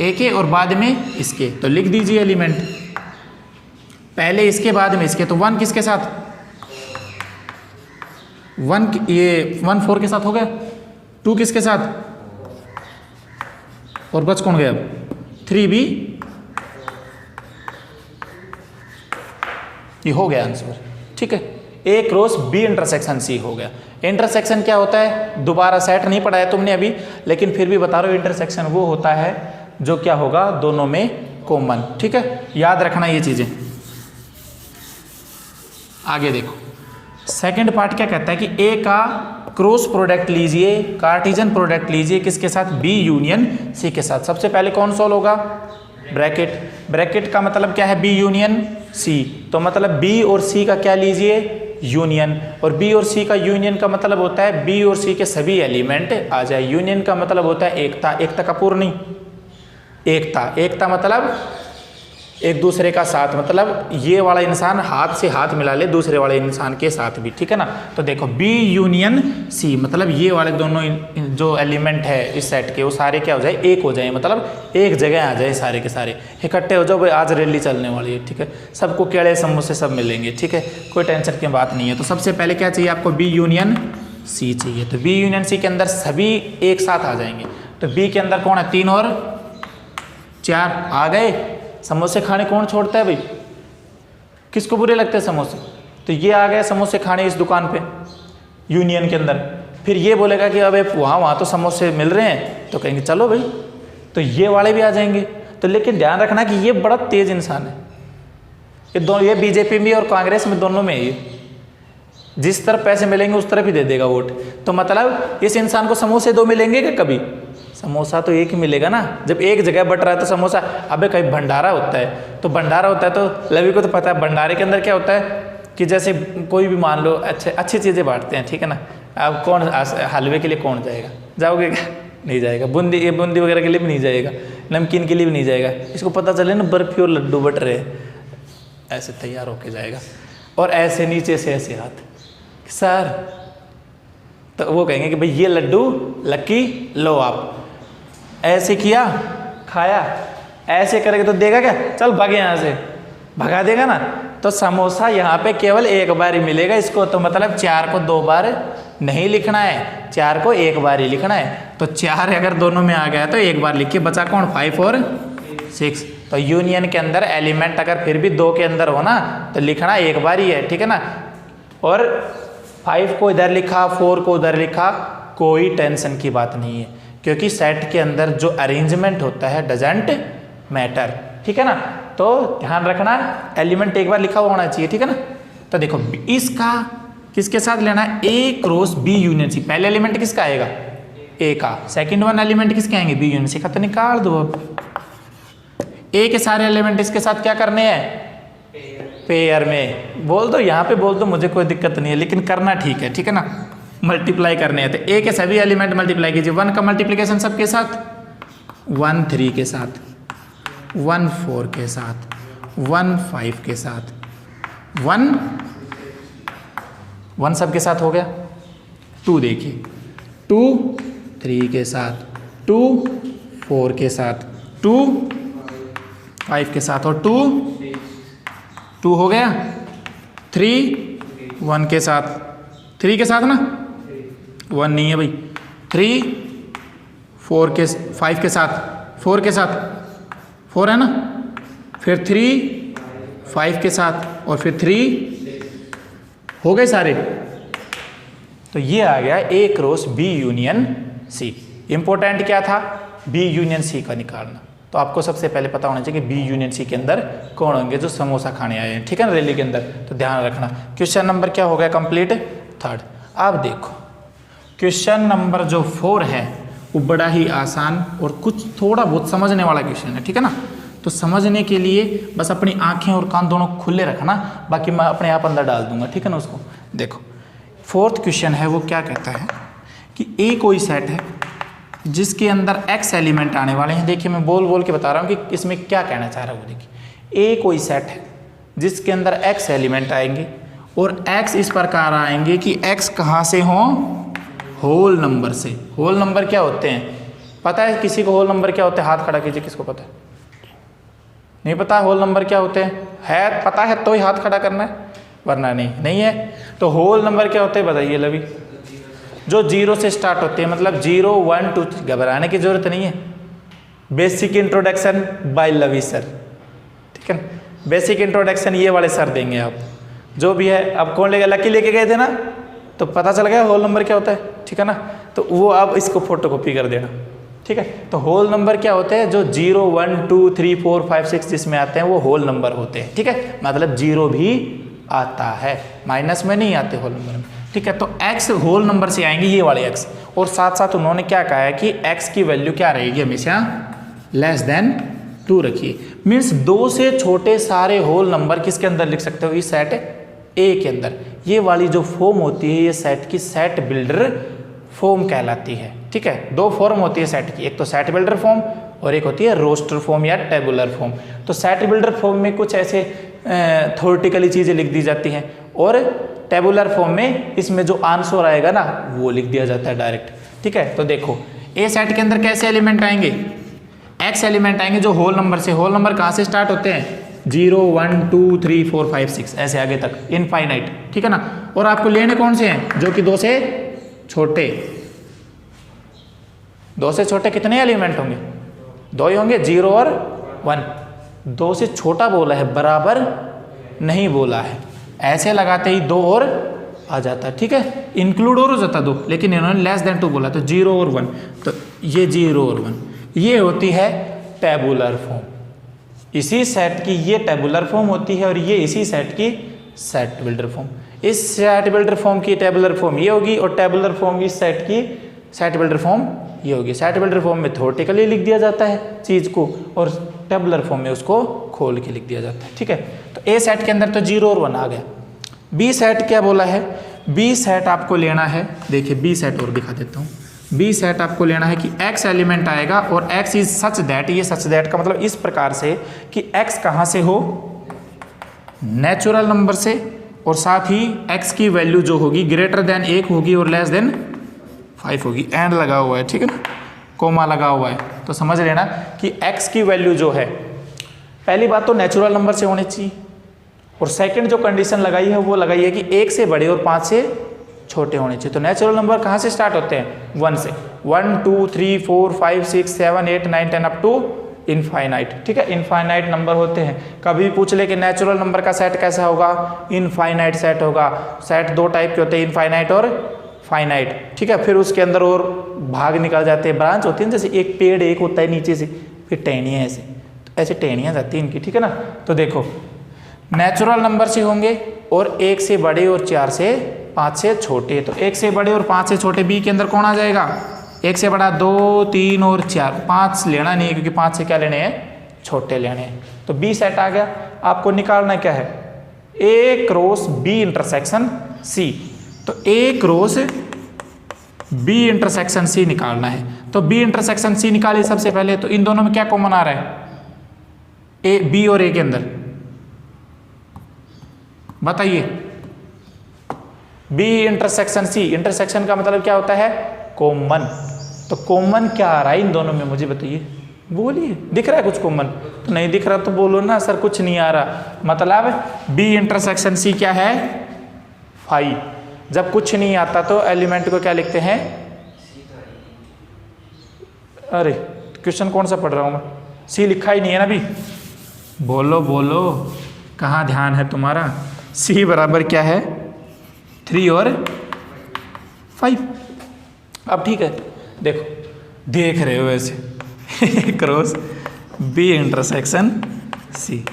ए के और बाद में इसके, तो लिख दीजिए एलिमेंट पहले इसके बाद में इसके। तो 1 किसके साथ, 1 ये 1 4 के साथ हो गया, 2 किसके साथ और बच कौन गया अब 3b, ये हो गया आंसर, ठीक है। ए क्रॉस बी इंटरसेक्शन सी हो गया। इंटरसेक्शन क्या होता है, दोबारा सेट नहीं पढ़ाया तुमने अभी, लेकिन फिर भी बता रहा हूं, इंटरसेक्शन वो होता है जो क्या होगा, दोनों में कॉमन, ठीक है, याद रखना ये चीजें। आगे देखो सेकंड पार्ट क्या कहता है कि ए का क्रॉस प्रोडक्ट लीजिए, कार्टेशियन प्रोडक्ट लीजिए किसके साथ, बी यूनियन सी के साथ। सबसे पहले कौन सॉल्व होगा, ब्रैकेट, ब्रैकेट का मतलब क्या है, बी यूनियन सी, तो मतलब बी और सी का क्या लीजिए, यूनियन, और बी और सी का यूनियन का मतलब होता है बी और सी के सभी एलिमेंट आ जाए। यूनियन का मतलब होता है एकता, एकता का पूर्ण नहीं, एकता, एकता मतलब एक दूसरे का साथ, मतलब ये वाला इंसान हाथ से हाथ मिला ले दूसरे वाले इंसान के साथ भी, ठीक है ना। तो देखो बी यूनियन सी मतलब ये वाले दोनों जो एलिमेंट है इस सेट के वो सारे क्या हो जाए, एक हो जाए, मतलब एक जगह आ जाए, सारे के सारे इकट्ठे हो जाओ भाई, आज रैली चलने वाली है, ठीक है, सबको केड़े समोसे सब मिलेंगे, ठीक है, कोई टेंशन की बात नहीं है। तो सबसे पहले क्या चाहिए आपको, बी यूनियन सी चाहिए, तो बी यूनियन सी के अंदर सभी एक साथ आ जाएंगे। तो बी के अंदर कौन है, 3 और 4 आ गए। समोसे खाने कौन छोड़ता है भाई, किसको बुरे लगते हैं समोसे, तो ये आ गए समोसे खाने इस दुकान पे यूनियन के अंदर। फिर ये बोलेगा कि अबे वहाँ तो समोसे मिल रहे हैं, तो कहेंगे चलो भाई, तो ये वाले भी आ जाएंगे। तो लेकिन ध्यान रखना कि ये बड़ा तेज इंसान है, ये बीजेपी में और कांग्रेस में दोनों में ये जिस तरफ पैसे मिलेंगे उस तरफ ही दे देगा वोट। तो मतलब इस इंसान को समोसे 2 मिलेंगे क्या कभी, समोसा तो एक ही मिलेगा ना। जब एक जगह बट रहा है तो समोसा, अबे कहीं भंडारा होता है, तो भंडारा होता है तो लवी को तो पता है भंडारे के अंदर क्या होता है कि जैसे कोई भी मान लो अच्छी चीज़ें बांटते हैं, ठीक है ना। अब कौन हलवे के लिए कौन जाएगा, जाओगे क्या, नहीं जाएगा। बूंदी वगैरह के लिए भी नहीं जाएगा, नमकीन के लिए भी नहीं जाएगा। इसको पता चले ना बर्फी और लड्डू बट रहे, ऐसे तैयार होके जाएगा। और ऐसे नीचे से ऐसे हाथ, सर, तो वो कहेंगे कि भाई ये लड्डू लक्की लो आप, ऐसे किया खाया, ऐसे करेगा तो देगा क्या, चल भागे यहाँ से, भगा देगा ना। तो समोसा यहाँ पे केवल एक बार ही मिलेगा इसको, तो मतलब 4 को 2 बार नहीं लिखना है, 4 को 1 बार ही लिखना है। तो 4 अगर दोनों में आ गया तो 1 बार लिखिए, बचा कौन, 5 और 6। तो यूनियन के अंदर एलिमेंट अगर फिर भी 2 के अंदर हो ना तो लिखना 1 बार ही है, ठीक है ना। और 5 को इधर लिखा, 4 को उधर लिखा, कोई टेंशन की बात नहीं है, क्योंकि सेट के अंदर जो अरेंजमेंट होता है डजेंट मैटर, ठीक है ना। तो ध्यान रखना एलिमेंट 1 बार लिखा हुआ होना चाहिए, ठीक है ना। तो देखो इसका किसके साथ लेना है, ए क्रॉस बी यूनियन सी। पहले एलिमेंट किसका आएगा, ए का, सेकंड वन एलिमेंट किसके आएंगे, बी यूनियन सी का। तो निकाल दो अब, ए के सारे एलिमेंट इसके साथ क्या करने हैं, पेयर में। बोल दो यहाँ पे, बोल दो, मुझे कोई दिक्कत नहीं है, लेकिन करना ठीक है ना, मल्टीप्लाई करने हैं। तो ए के सभी एलिमेंट मल्टीप्लाई कीजिए। 1 का मल्टीप्लिकेशन सबके साथ, 1 3 के साथ, 1 4 के साथ, 1 5 के साथ, 1 सबके साथ हो गया। 2 देखिए, 2 3 के साथ, 2 4 के साथ, 2 5 के साथ, और 2 हो गया। 3 1 के साथ, 3 के साथ ना, 1 नहीं है भाई, 3 4 के 5 के साथ, 4 के साथ, 4 है ना, फिर 3 5 के साथ, और फिर 3 हो गए सारे। तो ये आ गया A cross B union C. Important क्या था, बी यूनियन सी का निकालना, तो आपको सबसे पहले पता होना चाहिए कि बी यूनियन सी के अंदर कौन होंगे जो समोसा खाने आए हैं, ठीक है ना, रैली के अंदर। तो ध्यान रखना। क्वेश्चन नंबर क्या हो गया कंप्लीट, 3rd। अब देखो क्वेश्चन नंबर जो 4 है वो बड़ा ही आसान और कुछ थोड़ा बहुत समझने वाला क्वेश्चन है, ठीक है ना। तो समझने के लिए बस अपनी आंखें और कान दोनों खुले रखना, बाकी मैं अपने आप अंदर डाल दूंगा, ठीक है ना उसको। देखो 4th क्वेश्चन है वो क्या कहता है कि ए कोई सेट है जिसके अंदर x एलिमेंट आने वाले हैं। देखिए मैं बोल बोल के बता रहा हूँ कि इसमें क्या कहना चाह रहा हूँ। देखिए ए कोई सेट है जिसके अंदर x एलिमेंट आएंगे और x इस प्रकार आएंगे कि x कहाँ से हों, होल नंबर से। होल नंबर क्या होते हैं पता है किसी को? होल नंबर क्या होते हैं? हाथ खड़ा कीजिए, किसको पता है? नहीं पता होल नंबर क्या होते हैं? है पता है तो ही हाथ खड़ा करना है, वरना नहीं है। तो होल नंबर क्या होते हैं बताइए लवी? जो 0 से स्टार्ट होते हैं, मतलब 0 1 2 3। घबराने की जरूरत नहीं है। बेसिक इंट्रोडक्शन बाय लवी सर, ठीक है। बेसिक इंट्रोडक्शन ये वाले सर देंगे आप, जो भी है। अब कौन लेगा? लकी लेके गए थे ना, तो पता चल गया होल नंबर क्या होता है, ठीक है ना। तो वो अब इसको फोटोकॉपी कर देना, ठीक है। तो होल नंबर क्या होते हैं? जो 0 1 2 3 4 5 6 जिसमें आते हैं वो होल नंबर होते हैं, ठीक है। मतलब 0 भी आता है, माइनस में नहीं आते होल नंबर में, ठीक है। तो x होल नंबर से आएंगे ये वाले x, और साथ साथ उन्होंने क्या कहा है कि x की वैल्यू क्या रहेगी? हमेशा लेस देन 2 रखिए। मीन्स 2 से छोटे सारे होल नंबर किसके अंदर लिख सकते हो? इस सेट ए के अंदर। ये वाली जो फॉर्म होती है ये सेट की सेट बिल्डर फॉर्म कहलाती है, ठीक है। 2 फॉर्म होती है सेट की, एक तो सेट बिल्डर फॉर्म और एक होती है रोस्टर फॉर्म या टेबुलर फॉर्म। तो सेट बिल्डर फॉर्म में कुछ ऐसे थ्योरेटिकली चीज़ें लिख दी जाती हैं, और टेबुलर फॉर्म में इसमें जो आंसर आएगा ना वो लिख दिया जाता है डायरेक्ट, ठीक है। तो देखो ए सेट के अंदर कैसे एलिमेंट आएंगे? x एलिमेंट आएंगे जो होल नंबर से। होल नंबर कहाँ से स्टार्ट होते हैं? 0 1 2 3 4 5 6 ऐसे आगे तक इनफाइनाइट, ठीक है ना। और आपको लेने कौन से हैं? जो कि 2 से छोटे। 2 से छोटे कितने एलिमेंट होंगे? 2 ही होंगे, 0 और 1। 2 से छोटा बोला है, बराबर नहीं बोला है। ऐसे लगाते ही 2 और आ जाता है, ठीक है। इंक्लूड और हो जाता 2, लेकिन इन्होंने लेस देन 2 बोला तो 0 और 1। तो ये 0 और 1 ये होती है टेबुलर फॉर्म। इसी सेट की ये टेबुलर फॉर्म होती है और ये इसी सेट की सेट बिल्डर फॉर्म। इस सेट बिल्डर फॉर्म की टेबुलर फॉर्म ये होगी और टेबुलर फॉर्म इस सेट की सेट बिल्डर फॉर्म ये होगी। सेट बिल्डर फॉर्म में थ्योरेटिकली लिख दिया जाता है चीज़ को, और टेबुलर फॉर्म में उसको खोल के लिख दिया जाता है, ठीक है। तो ए सेट के अंदर तो 0 और 1 आ गया। बी सेट क्या बोला है? बी सेट आपको लेना है, देखिए बी सेट और दिखा देता हूँ। बी सेट आपको लेना है कि x एलिमेंट आएगा और x इज सच दैट, ये सच दैट का मतलब इस प्रकार से कि x कहाँ से हो? नेचुरल नंबर से, और साथ ही x की वैल्यू जो होगी ग्रेटर देन 1 होगी और लेस देन 5 होगी। एंड लगा हुआ है, ठीक है ना, कोमा लगा हुआ है। तो समझ लेना कि x की वैल्यू जो है, पहली बात तो नेचुरल नंबर से होनी चाहिए, और सेकंड जो कंडीशन लगाई है वो लगाई है कि 1 से बड़े और 5 से छोटे होने चाहिए। तो नेचुरल नंबर कहाँ से स्टार्ट होते हैं? 1 से। 1 2 3 4 5 6 7 8 9 10 अप टू इनफाइनाइट, ठीक है। इनफाइनाइट नंबर होते हैं। कभी पूछ ले कि नेचुरल नंबर का सेट कैसा होगा? इनफाइनाइट सेट होगा। सेट 2 टाइप के होते हैं, इनफाइनाइट और फाइनाइट, ठीक है। फिर उसके अंदर और भाग निकल जाते हैं, ब्रांच होती है, जैसे एक पेड़ एक होता है नीचे से, फिर टहनियाँ ऐसे, तो ऐसे टहनियाँ जाती हैं इनकी, ठीक है ना। तो देखो नेचुरल नंबर से होंगे और 1 से बड़े और 4 से 5 से छोटे। तो 1 से बड़े और 5 से छोटे बी के अंदर कौन आ जाएगा? 1 से बड़ा 2 3 और 4, 5 लेना नहीं है क्योंकि 5 से क्या लेने हैं? छोटे लेने हैं। तो बी सेट आ गया। आपको निकालना क्या है? ए क्रॉस बी इंटरसेक्शन सी। तो A cross B intersection C निकालना है। तो बी इंटरसेक्शन सी निकालिए सबसे पहले। तो इन दोनों में क्या कॉमन आ रहा है? ए, बी और ए के अंदर बताइए। बी इंटरसेक्शन सी, इंटरसेक्शन का मतलब क्या होता है? कॉमन। तो कॉमन क्या आ रहा है इन दोनों में मुझे बताइए, बोलिए। दिख रहा है कुछ कॉमन? तो नहीं दिख रहा तो बोलो ना सर कुछ नहीं आ रहा। मतलब बी इंटरसेक्शन सी क्या है? 5। जब कुछ नहीं आता तो एलिमेंट को क्या लिखते हैं? अरे क्वेश्चन कौन सा पढ़ रहा हूँ मैं? सी लिखा ही नहीं है ना अभी। बोलो बोलो, कहाँ ध्यान है तुम्हारा? सी बराबर क्या है? 3 और 5। अब ठीक है, देखो देख रहे हो ऐसे क्रॉस बी इंटरसेक्शन सी।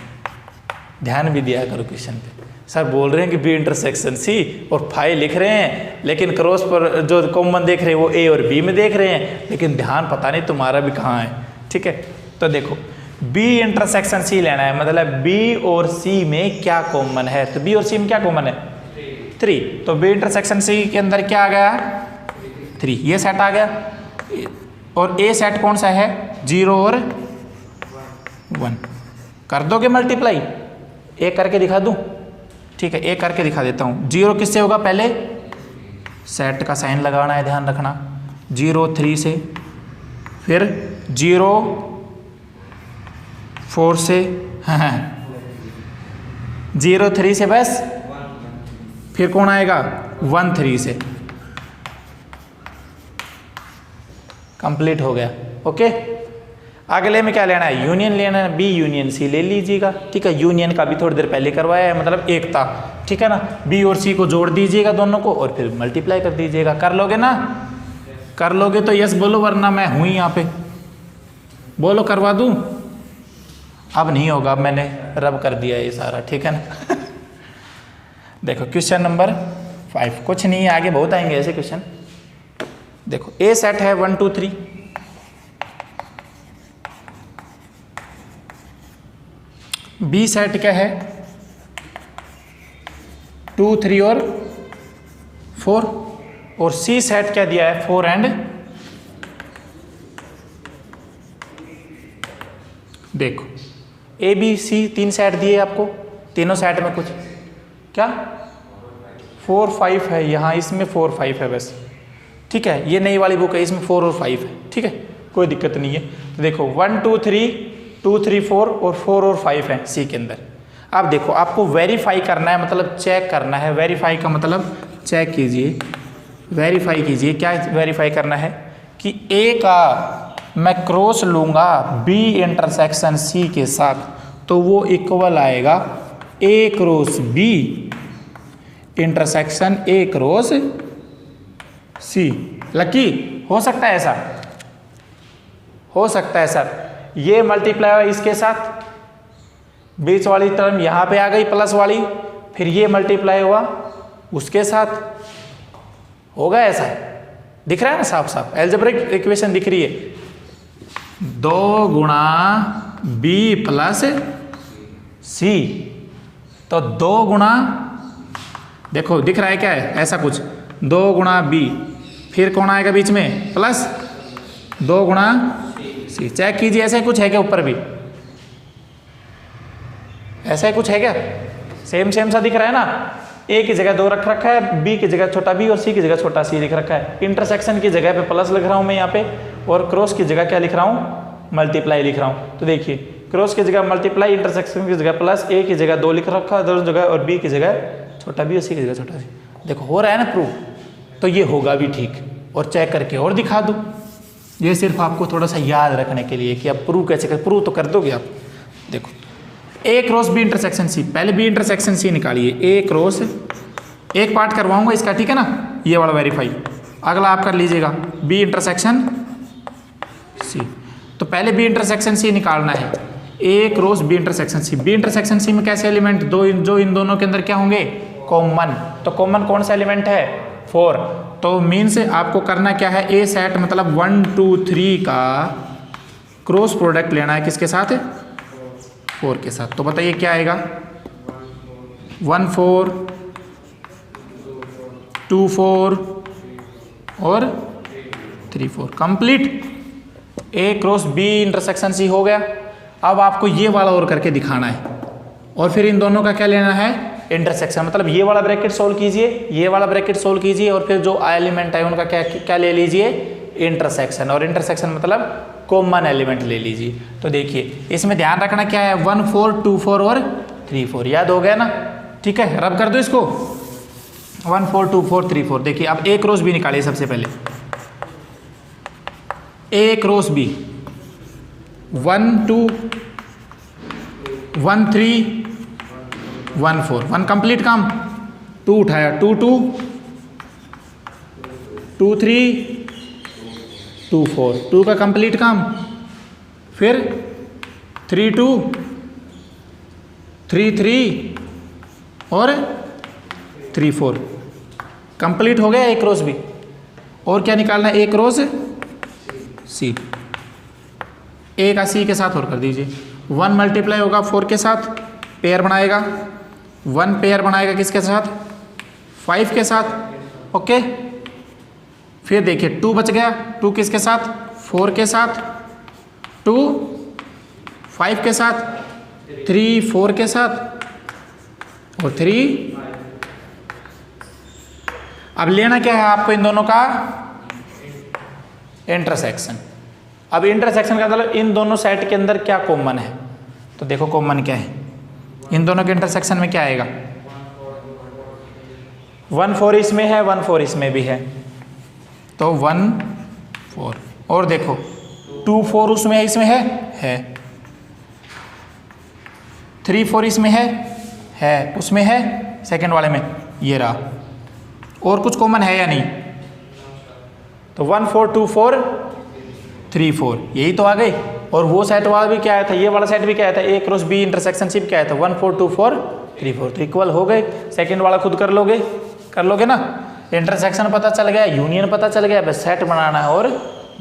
ध्यान भी दिया करो क्वेश्चन पे। सर बोल रहे हैं कि बी इंटरसेक्शन सी और फाइव लिख रहे हैं, लेकिन क्रॉस पर जो कॉमन देख रहे हैं वो ए और बी में देख रहे हैं, लेकिन ध्यान पता नहीं तुम्हारा भी कहाँ है। ठीक है, तो देखो बी इंटरसेक्शन सी लेना है, मतलब बी और सी में क्या कॉमन है। तो बी और सी में क्या कॉमन है? 3। तो बी इंटरसेक्शन सी के अंदर क्या आ गया? 3। ये सेट आ गया। और ए सेट कौन सा है? 0 और 1। कर दोगे मल्टीप्लाई? एक करके दिखा दूं? ठीक है, एक करके दिखा देता हूं। 0 किससे होगा? पहले सेट का साइन लगाना है, ध्यान रखना। 0 3 से, फिर 0 4 से, 0 3 से बस, फिर कौन आएगा? 1 3 से। कंप्लीट हो गया। ओके, अगले में क्या लेना है? यूनियन लेना है। बी यूनियन सी ले लीजिएगा। ठीक है, यूनियन का भी थोड़ी देर पहले करवाया है, मतलब एकता। ठीक है ना, बी और सी को जोड़ दीजिएगा दोनों को और फिर मल्टीप्लाई कर दीजिएगा। कर लोगे ना? कर लोगे तो यस बोलो, वरना मैं हूं यहाँ पे। बोलो करवा दूं? अब नहीं होगा, अब मैंने रब कर दिया ये सारा। ठीक है ना। देखो क्वेश्चन नंबर 5, कुछ नहीं है, आगे बहुत आएंगे ऐसे क्वेश्चन। देखो ए सेट है 1 2 3, बी सेट क्या है? 2 3 और 4, और सी सेट क्या दिया है? 4 एंड। देखो ए बी सी 3 सेट दिए आपको, तीनों सेट में कुछ क्या 4 5 है, यहाँ इसमें 4 5 है बस। ठीक है, ये नई वाली बुक है, इसमें 4 और 5 है। ठीक है, कोई दिक्कत नहीं है। तो देखो 1 2 3 2 3 4 और 4 और 5 है सी के अंदर। अब देखो आपको वेरीफाई करना है, मतलब चेक करना है। वेरीफाई का मतलब चेक कीजिए, वेरीफाई कीजिए। क्या वेरीफाई करना है? कि ए का मैं क्रॉस लूँगा बी इंटरसेक्शन सी के साथ, तो वो इक्वल आएगा A cross B intersection A cross C. Lucky हो सकता है ऐसा? हो सकता है सर। ये मल्टीप्लाई हुआ इसके साथ, बीच वाली टर्म यहाँ पे आ गई प्लस वाली, फिर ये मल्टीप्लाई हुआ उसके साथ। होगा ऐसा? दिख रहा है ना साफ साफ? एल्जेब्रिक इक्वेशन दिख रही है। 2 गुणा बी प्लस सी, तो 2 गुणा, देखो दिख रहा है क्या है? ऐसा कुछ 2 गुणा बी, फिर कौन आएगा बीच में? प्लस 2 गुणा सी। चेक कीजिए, ऐसा कुछ है क्या ऊपर भी? ऐसा कुछ है क्या? सेम सेम सा दिख रहा है ना? ए की जगह 2 रख रखा है, बी की जगह छोटा बी और सी की जगह छोटा सी लिख रखा है। इंटरसेक्शन की जगह पे प्लस लिख रहा हूं मैं यहाँ पे, और क्रॉस की जगह क्या लिख रहा हूँ? मल्टीप्लाई लिख रहा हूँ। तो देखिए क्रॉस की जगह मल्टीप्लाई, इंटरसेक्शन की जगह प्लस, ए की जगह 2 लिख रखा है दोनों जगह, और बी की जगह छोटा बी और सी की जगह छोटा सी। देखो हो रहा है ना प्रूफ? तो ये होगा भी ठीक। और चेक करके और दिखा दो। ये सिर्फ आपको थोड़ा सा याद रखने के लिए कि आप प्रूव कैसे कर, प्रूव तो कर दोगे आप। देखो ए क्रॉस बी इंटरसेक्शन सी, पहले बी इंटरसेक्शन सी निकालिए। ए क्रॉस, एक पार्ट करवाऊंगा इसका, ठीक है ना, ये वाला वेरीफाई। अगला आप कर लीजिएगा बी इंटरसेक्शन सी। तो पहले बी इंटरसेक्शन सी निकालना है। A cross B intersection C. B intersection C में कैसे एलिमेंट? जो इन दोनों के अंदर क्या होंगे? कॉमन। तो कॉमन कौन सा एलिमेंट है? 4। तो मीन्स आपको करना क्या है? ए सेट मतलब 1 2 3 का क्रॉस प्रोडक्ट लेना है। किसके साथ? 4 के साथ। तो बताइए क्या आएगा? 1 4 2 4 और 3 4। कंप्लीट। ए क्रॉस बी इंटरसेक्शन सी हो गया। अब आपको ये वाला और करके दिखाना है, और फिर इन दोनों का क्या लेना है? इंटरसेक्शन। मतलब ये वाला ब्रैकेट सोल्व कीजिए, ये वाला ब्रैकेट सोल्व कीजिए, और फिर जो एलिमेंट है उनका क्या क्या ले लीजिए? इंटरसेक्शन। और इंटरसेक्शन मतलब कॉमन एलिमेंट ले लीजिए। तो देखिए इसमें ध्यान रखना क्या है? 1 4 2 4 और 3 4। याद हो गया ना? ठीक है, रब कर दो इसको। 1 4 2 4 3 4। देखिए अब ए क्रॉस बी निकालिए सबसे पहले। ए क्रॉस बी 1 2 1 3 1 4। 1 कंप्लीट काम, 2 उठाया, 2 2 2 3 2 4। 2 का कंप्लीट काम, फिर 3 2 3 3 और 3 4। कंप्लीट हो गया ए क्रॉस बी। और क्या निकालना है? ए क्रॉस सी। ए का सी के साथ और कर दीजिए। 1 मल्टीप्लाई होगा 4 के साथ, पेयर बनाएगा। 1 पेयर बनाएगा किसके साथ? 5 के साथ। ओके, फिर देखिए 2 बच गया। 2 किसके साथ? 4 के साथ। 2 5 के साथ, 3 4 के साथ और 3। अब लेना क्या है आपको? इन दोनों का इंटरसेक्शन। अब इंटरसेक्शन का मतलब इन दोनों सेट के अंदर क्या कॉमन है। तो देखो कॉमन क्या है इन दोनों के इंटरसेक्शन में? क्या आएगा? 1 4 इसमें है, 1 4 इसमें भी है, तो 1 4। और देखो 2 4 उसमें है, इसमें है। 3 4 इसमें है, उसमें है, सेकंड वाले में ये रहा। और कुछ कॉमन है या नहीं? तो 1 4 2 4 3 4, यही तो आ गई। और वो सेट वाला भी क्या आया था? ये वाला सेट भी क्या आया था? ए क्रॉस बी इंटरसेक्शनशिप क्या आया था? 1 4 2 4 3 4, तो इक्वल हो गए। सेकंड वाला खुद कर लोगे ना। इंटरसेक्शन पता चल गया, यूनियन पता चल गया, बस सेट बनाना है और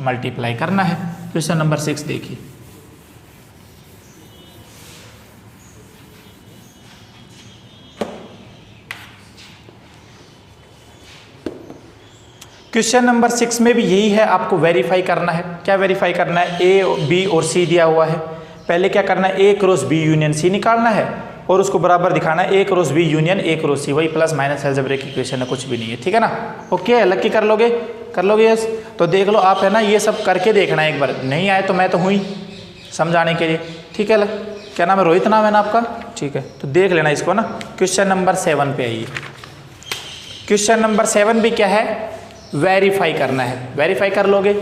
मल्टीप्लाई करना है। क्वेश्चन नंबर 6 देखिए। क्वेश्चन नंबर 6 में भी यही है, आपको वेरीफाई करना है। क्या वेरीफाई करना है? ए बी और सी दिया हुआ है। पहले क्या करना है? A cross B union C निकालना है और उसको बराबर दिखाना है A cross B union A cross C. वही प्लस माइनस अलजेब्रिक इक्वेशन है, कुछ भी नहीं है, ठीक है ना। ओके, लकी कर लोगे? यस। तो देख लो आप, है ना, ये सब करके देखना है एक बार। नहीं आए तो मैं तो हूँ ही समझाने के लिए, ठीक है। क्या नाम है? रोहित नाम है ना आपका, ठीक है। तो देख लेना इसको ना। क्वेश्चन नंबर 7 पे आइए। क्वेश्चन नंबर 7 भी क्या है? वेरीफाई करना है। वेरीफाई कर लोगे?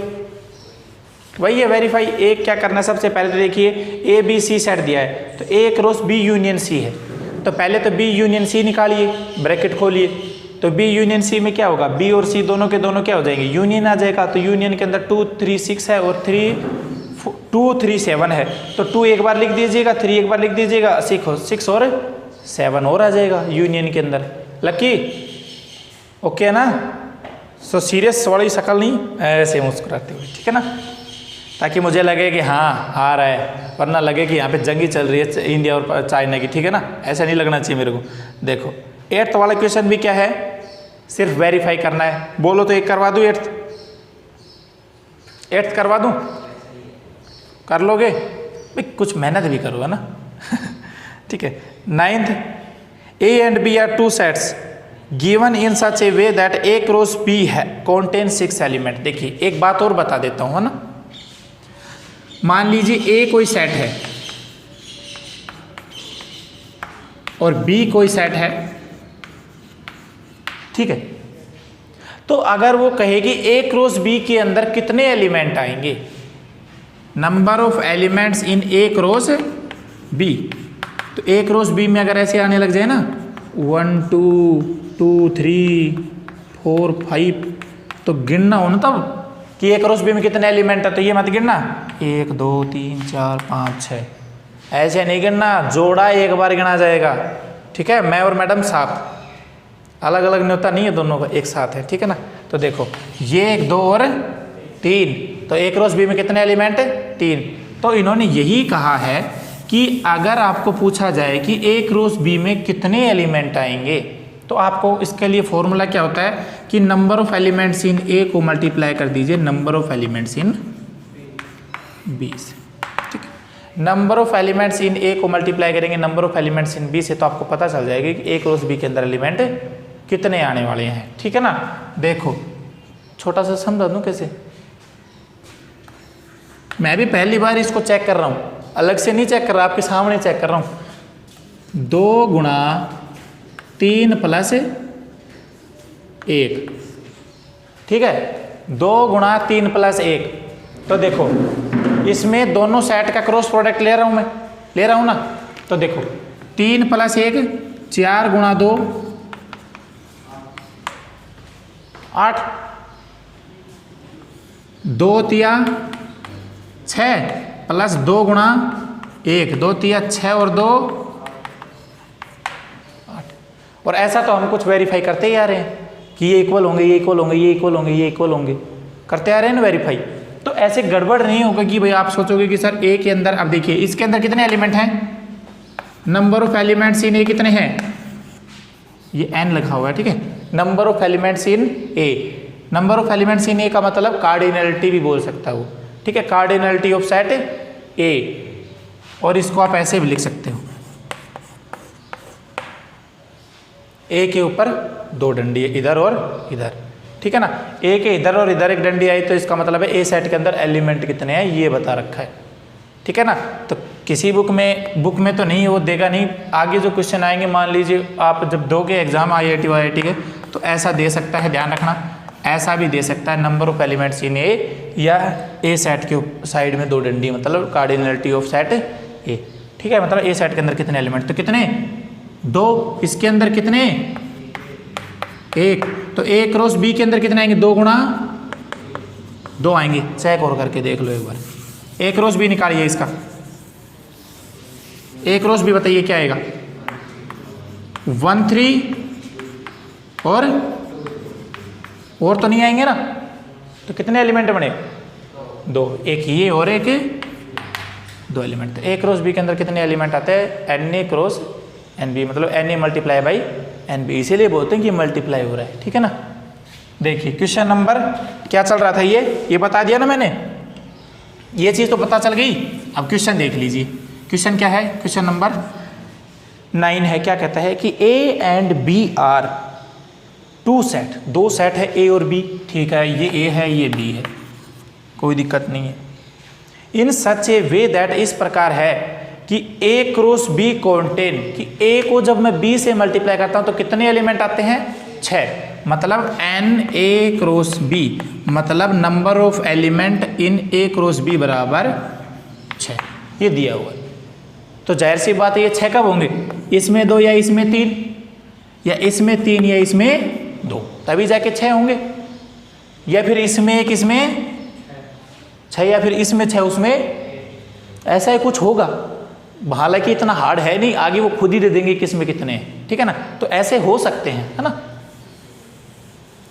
वही है वेरीफाई। एक क्या करना है? सबसे पहले तो देखिए ए बी सी सेट दिया है, तो ए क्रॉस बी यूनियन सी है, तो पहले तो बी यूनियन सी निकालिए, ब्रैकेट खोलिए। तो बी यूनियन सी में क्या होगा? बी और सी दोनों के दोनों क्या हो जाएंगे? यूनियन आ जाएगा। तो यूनियन के अंदर 2 3 6 है और 2 3 7 है, तो 2 एक बार लिख दीजिएगा, 3 एक बार लिख दीजिएगा, 6 और 7 और आ जाएगा यूनियन के अंदर। लकी ओके ना। सो सीरियस वाली शक्ल नहीं, ऐसे मुस्कुराते हुए, ठीक है ना, ताकि मुझे लगे कि हाँ आ रहा है, वरना लगे कि यहाँ पे जंग ही चल रही है इंडिया और चाइना की, ठीक है ना। ऐसा नहीं लगना चाहिए मेरे को। देखो 8th वाला क्वेश्चन भी क्या है? सिर्फ वेरीफाई करना है। बोलो तो एक करवा दूँ? 8th करवा दूँ? कर लोगे भाई? कुछ मेहनत भी करो, है ना। ठीक है। 9th, A and B are two sets given in such a way that A cross B contains 6 element. देखिए एक बात और बता देता हूँ, है ना। मान लीजिए A कोई सेट है और B कोई सेट है, ठीक है। तो अगर वो कहेगी A क्रॉस B के अंदर कितने एलिमेंट आएंगे, number of elements in A cross B, तो A क्रॉस B में अगर ऐसे आने लग जाए ना 1 2 2 3 4 5, तो गिनना हो ना तब कि A क्रॉस B में कितने एलिमेंट है, तो ये मत गिनना 1 2 3 4 5 6, ऐसे नहीं गिनना, जोड़ा एक बार गिना जाएगा, ठीक है। मैं और मैडम साथ, अलग अलग न्योता नहीं है, दोनों का एक साथ है, ठीक है ना। तो देखो ये 1 2 और 3, तो A क्रॉस B में कितने एलिमेंट है? 3। तो इन्होंने यही कहा है कि अगर आपको पूछा जाए कि A क्रॉस B में कितने एलिमेंट आएंगे, तो आपको इसके लिए फॉर्मूला क्या होता है कि number of elements in A को मल्टीप्लाई कर दीजिए number of elements in B से, ठीक है। Number of elements in A को मल्टीप्लाई करेंगे number of elements in B से, तो आपको पता चल जाएगा कि A क्रॉस B के अंदर एलिमेंट कितने आने वाले हैं, ठीक है ना। देखो छोटा सा समझा दूं कैसे, मैं भी पहली बार इसको चेक कर रहा हूँ, अलग से नहीं चेक कर रहा, आपके सामने चेक कर रहा हूँ। 2 गुणा 3 प्लस 1, ठीक है। 2 गुणा 3 प्लस 1, तो देखो इसमें दोनों सेट का क्रॉस प्रोडक्ट ले रहा हूँ, मैं ले रहा हूँ ना। तो देखो 3 प्लस 1 4 गुणा 2 8, 2 तिया 6 प्लस 2 गुणा 1 2 3 6 और 2 8। और ऐसा तो हम कुछ वेरीफाई करते ही आ रहे हैं कि ये इक्वल होंगे, ये इक्वल होंगे, ये इक्वल होंगे, ये इक्वल होंगे, करते आ रहे हैं ना वेरीफाई। तो ऐसे गड़बड़ नहीं होगा कि भाई आप सोचोगे कि सर ए के अंदर, अब देखिए इसके अंदर कितने एलिमेंट हैं, number of elements in A कितने हैं, ये n लिखा हुआ है, ठीक है। Number of elements in A, number of elements in A का मतलब कार्डिनलिटी भी बोल सकता है वो, ठीक है, कार्डिनलिटी ऑफ सेट ए। और इसको आप ऐसे भी लिख सकते हो, ए के ऊपर 2 डंडी इधर और इधर, ठीक है ना। ए के इधर और इधर एक डंडी आई तो इसका मतलब है ए सेट के अंदर एलिमेंट कितने हैं ये बता रखा है, ठीक है ना। तो किसी बुक में तो नहीं, वो देगा नहीं। आगे जो क्वेश्चन आएंगे, मान लीजिए आप जब दोगे एग्जाम IIT वाईआईटी के, तो ऐसा दे सकता है, ध्यान रखना, ऐसा भी दे सकता है नंबर ऑफ एलिमेंट्स इन ए, या ए सेट के साइड में 2 डंडी, मतलब कार्डिनलिटी ऑफ सेट ए, ठीक है। मतलब ए सेट के अंदर कितने एलिमेंट, तो कितने 2, इसके अंदर कितने 1, तो ए क्रॉस बी के अंदर कितने आएंगे, 2 गुणा 2 आएंगे। चेक और करके देख लो एक बार, ए क्रॉस बी निकालिए इसका, ए क्रॉस बी बताइए क्या आएगा, 1 3 और तो नहीं आएंगे ना, तो कितने एलिमेंट बने 2, एक ये और एक 2 एलिमेंट। ए क्रॉस बी के अंदर कितने एलिमेंट आते हैं, n A cross n B, मतलब N A multiply by n B, इसीलिए बोलते हैं कि मल्टीप्लाई हो रहा है, ठीक है ना। देखिए क्वेश्चन नंबर क्या चल रहा था, ये बता दिया ना मैंने, ये चीज़ तो पता चल गई। अब क्वेश्चन देख लीजिए, क्वेश्चन क्या है, क्वेश्चन नंबर 9 है। क्या कहता है कि A and B are 2 set, 2 set है ए और बी, ठीक है, ये ए है ये बी है, कोई दिक्कत नहीं है। इन सच ए वे दैट, इस प्रकार है कि ए क्रॉस बी कॉन्टेन, कि ए को जब मैं बी से मल्टीप्लाई करता हूं तो कितने एलिमेंट आते हैं 6, मतलब एन ए क्रॉस बी, मतलब number of element in A cross B बराबर 6, ये दिया हुआ है। तो जाहिर सी बात है ये 6 कब होंगे, इसमें 2 या इसमें 3, या इसमें 3 या इसमें 2, तभी जाके 6 होंगे। या फिर इसमें 1 इसमें 6, या फिर इसमें 6 उसमें, ऐसा ही कुछ होगा। हालांकि इतना हार्ड है नहीं, आगे वो खुद ही दे देंगे किसमें कितने हैं, ठीक है ना। तो ऐसे हो सकते हैं, है ना।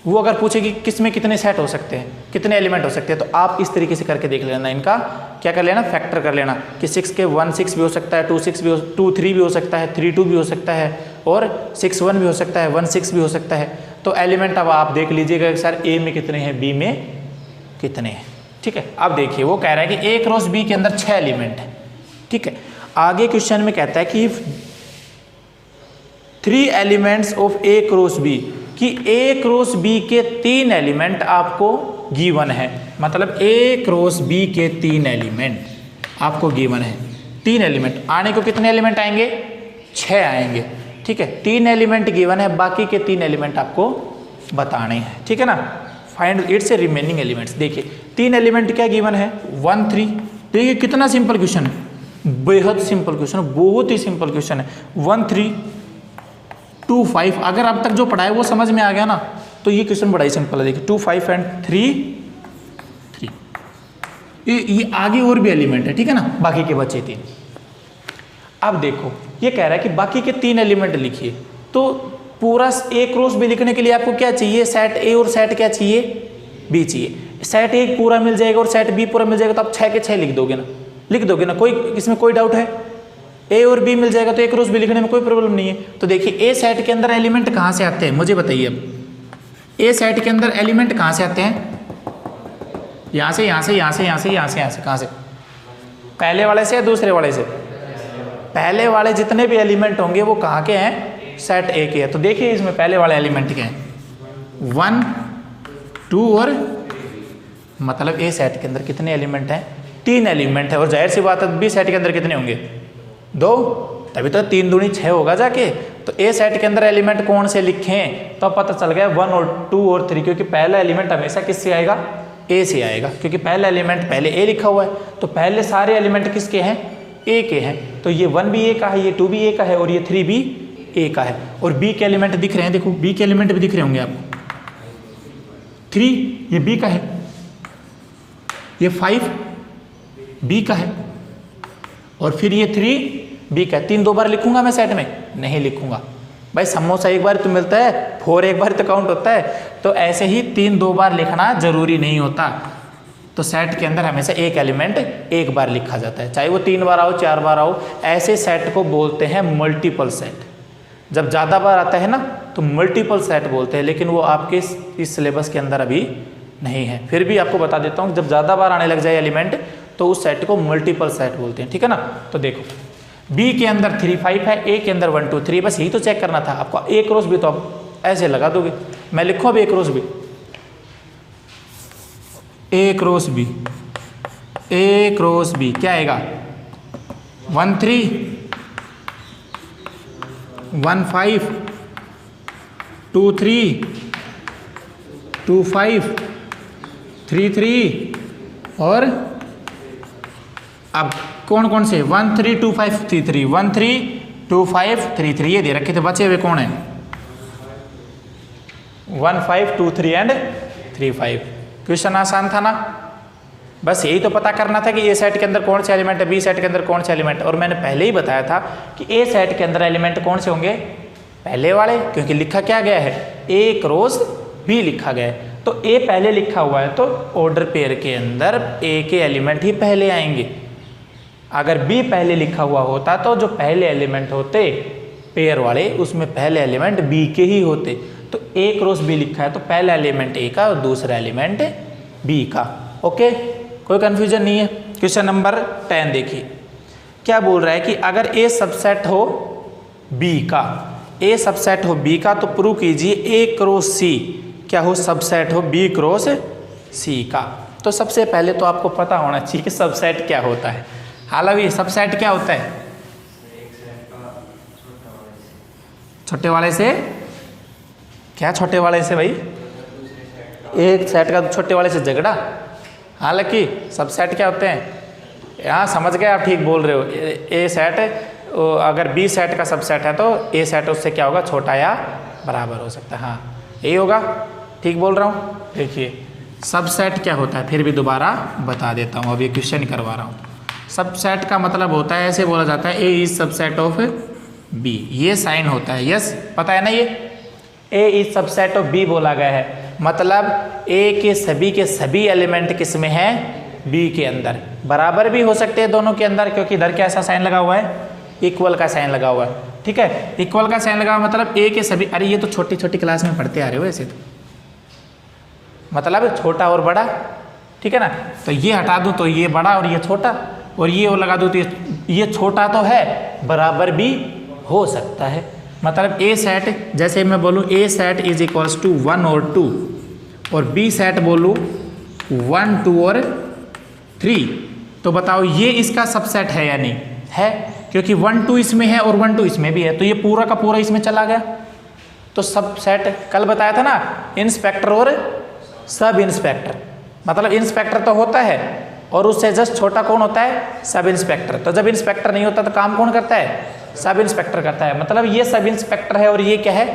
वो अगर पूछे कि किसमें कितने सेट हो सकते हैं, कितने एलिमेंट हो सकते हैं, तो आप इस तरीके से करके देख लेना, इनका क्या कर लेना, फैक्टर कर लेना कि 6 के 1 6 भी हो सकता है, 2 6 भी 2 3 भी हो सकता है, 3 2 भी हो सकता है, और 6 1 भी हो सकता है, 1 6 भी हो सकता है। तो एलिमेंट अब आप देख लीजिएगा सर ए में कितने हैं, बी में कितने हैं, ठीक है। अब देखिए वो कह रहा है कि ए क्रॉस बी के अंदर 6 एलिमेंट है, ठीक है। आगे क्वेश्चन में कहता है कि 3 elements of A cross B, कि ए क्रॉस बी के 3 एलिमेंट आपको गिवन है, मतलब ए क्रॉस बी के 3 एलिमेंट आपको गिवन है। 3 एलिमेंट आने को कितने एलिमेंट आएंगे, 6 आएंगे, ठीक है। 3 एलिमेंट गिवन है, बाकी के 3 एलिमेंट आपको बताने हैं, ठीक है ना। Find its remaining elements. देखिए 3 एलिमेंट क्या गिवन है, 1 3। देखिए कितना सिंपल क्वेश्चन है, बेहद सिंपल क्वेश्चन है, बहुत ही सिंपल क्वेश्चन है। 1 3 2 5, अगर अब तक जो पढ़ा है वो समझ में आ गया ना, तो ये क्वेश्चन बड़ा ही सिंपल है। देखिए 2 5 एंड 3 3, ये आगे और भी एलिमेंट है, ठीक है ना, बाकी के बचे 3। अब देखो ये कह रहा है कि बाकी के 3 एलिमेंट लिखिए, तो पूरा ए क्रॉस बी लिखने के लिए आपको क्या चाहिए, सेट ए और सेट क्या चाहिए, बी चाहिए। सेट ए पूरा मिल जाएगा और सेट बी पूरा मिल जाएगा, तो आप 6 के 6 लिख दोगे ना, कोई इसमें कोई डाउट है। ए और बी मिल जाएगा तो ए क्रॉस बी लिखने में कोई प्रॉब्लम नहीं है। तो देखिए ए सेट के अंदर एलिमेंट कहाँ से आते हैं, मुझे बताइए। अब ए सेट के अंदर एलिमेंट कहाँ से आते हैं, यहाँ से, यहाँ से, यहाँ से, यहाँ से, यहाँ से, यहाँ से, कहाँ से, पहले वाले से या दूसरे वाले से, पहले वाले जितने भी एलिमेंट होंगे वो कहाँ के हैं, सेट ए के हैं। तो देखिए इसमें पहले वाले एलिमेंट क्या हैं, 1 2 और, मतलब ए सेट के अंदर कितने एलिमेंट हैं, 3 एलिमेंट है। और जाहिर सी बात है बी सेट के अंदर कितने होंगे, 2, तभी तो 3 दूनी 6 होगा जाके। तो ए सेट के अंदर एलिमेंट कौन से लिखें, तो पता चल गया 1 और 2 और 3, क्योंकि पहला एलिमेंट हमेशा किससे आएगा, ए से आएगा, क्योंकि पहला एलिमेंट पहले ए लिखा हुआ है। तो पहले सारे एलिमेंट किसके हैं, ए के हैं। तो ये 1 भी ए का है, ये 2 भी ए का है, और ये 3 भी ए का है। और बी के एलिमेंट दिख रहे हैं, देखो बी के एलिमेंट भी दिख रहे होंगे आपको, 3 ये बी का है, ये 5 बी का है, और फिर ये 3b का 3 2 बार लिखूंगा मैं सेट में? नहीं लिखूंगा भाई, समोसा एक बार तो मिलता है, 4 एक बार तो काउंट होता है, तो ऐसे ही 3 2 बार लिखना जरूरी नहीं होता। तो सेट के अंदर हमेशा एक एलिमेंट एक बार लिखा जाता है, चाहे वो 3 बार आओ 4 बार आओ। ऐसे सेट को बोलते हैं मल्टीपल सेट। जब ज़्यादा बार आता है ना तो मल्टीपल सेट बोलते हैं, लेकिन वो आपके इस सिलेबस के अंदर अभी नहीं है। फिर भी आपको बता देता हूँ, जब ज़्यादा बार आने लग जाए एलिमेंट तो उस सेट को मल्टीपल सेट बोलते हैं, ठीक है ना। तो देखो बी के अंदर 3 5 है, ए के अंदर 1 2 3, बस यही तो चेक करना था आपको। ए क्रॉस बी तो आप ऐसे लगा दोगे, मैं लिखूँ अब ए क्रॉस बी, ए क्रॉस बी, ए क्रॉस बी क्या आएगा? 1 3 1 5 2 3 2 5 3 3 और अब कौन कौन से 1 3 2 5 3 3 1 3 2 5 3 3 ये दे रखे थे, बचे हुए कौन है? 1 5 2 3 एंड 3 5। क्वेश्चन आसान था ना, बस यही तो पता करना था कि ए सेट के अंदर कौन से एलिमेंट है, बी सेट के अंदर कौन से एलिमेंट। और मैंने पहले ही बताया था कि ए सेट के अंदर एलिमेंट कौन से होंगे? पहले वाले, क्योंकि लिखा क्या गया है? ए क्रॉस बी लिखा गया है। तो ए पहले लिखा हुआ है तो ऑर्डर पेयर के अंदर ए के एलिमेंट ही पहले आएंगे। अगर बी पहले लिखा हुआ होता तो जो पहले एलिमेंट होते पेयर वाले उसमें पहले एलिमेंट बी के ही होते। तो ए क्रॉस बी लिखा है तो पहला एलिमेंट ए का और दूसरा एलिमेंट बी का। ओके, कोई कंफ्यूजन नहीं है। क्वेश्चन नंबर 10 देखिए क्या बोल रहा है कि अगर ए सबसेट हो बी का, ए सबसेट हो बी का तो प्रूव कीजिए ए क्रॉस सी क्या हो? सबसेट हो बी क्रॉस सी का। तो सबसे पहले तो आपको पता होना चाहिए कि सबसेट क्या होता है। हालांकि सबसेट क्या होता है? छोटे वाले से क्या? छोटे वाले से भाई, एक सेट का छोटे वाले से झगड़ा। हालांकि सबसेट क्या होते हैं? यहाँ समझ गए आप, ठीक बोल रहे हो। ए सेट अगर बी सेट का सबसेट है तो ए सेट उससे क्या होगा? छोटा या बराबर हो सकता है। हाँ यही होगा, ठीक बोल रहा हूँ। देखिए सबसेट क्या होता है फिर भी दोबारा बता देता हूँ, अब ये क्वेश्चन करवा रहा हूँ। सबसेट का मतलब होता है, ऐसे बोला जाता है ए इज सबसेट ऑफ बी, ये साइन होता है। यस पता है ना, ये ए इज सबसेट ऑफ बी बोला गया है, मतलब ए के सभी एलिमेंट किस में है? बी के अंदर। बराबर भी हो सकते हैं दोनों के अंदर, क्योंकि इधर कैसा साइन लगा हुआ है? इक्वल का साइन लगा हुआ है, ठीक है। इक्वल का साइन लगा हुआ मतलब ए के सभी, अरे ये तो छोटी छोटी क्लास में पढ़ते आ रहे हो ऐसे तो, मतलब छोटा और बड़ा, ठीक है ना। तो ये हटा दूं तो ये बड़ा और ये छोटा, और ये और लगा दूं तो ये छोटा तो है, बराबर भी हो सकता है। मतलब ए सेट, जैसे मैं बोलूँ ए सेट इज इक्वल्स टू 1 और 2, और बी सेट बोलूँ 1 2 और 3, तो बताओ ये इसका सबसेट है या नहीं है? क्योंकि 1 2 इसमें है और 1 2 इसमें भी है, तो ये पूरा का पूरा इसमें चला गया। तो सबसेट कल बताया था ना, इंस्पेक्टर और सब इंस्पेक्टर, मतलब इंस्पेक्टर तो होता है और उससे जस्ट छोटा कौन होता है? Sub inspector. तो जब इंस्पेक्टर नहीं होता तो काम कौन करता है? सब इंस्पेक्टर करता है। मतलब ये सब इंस्पेक्टर है और ये क्या है?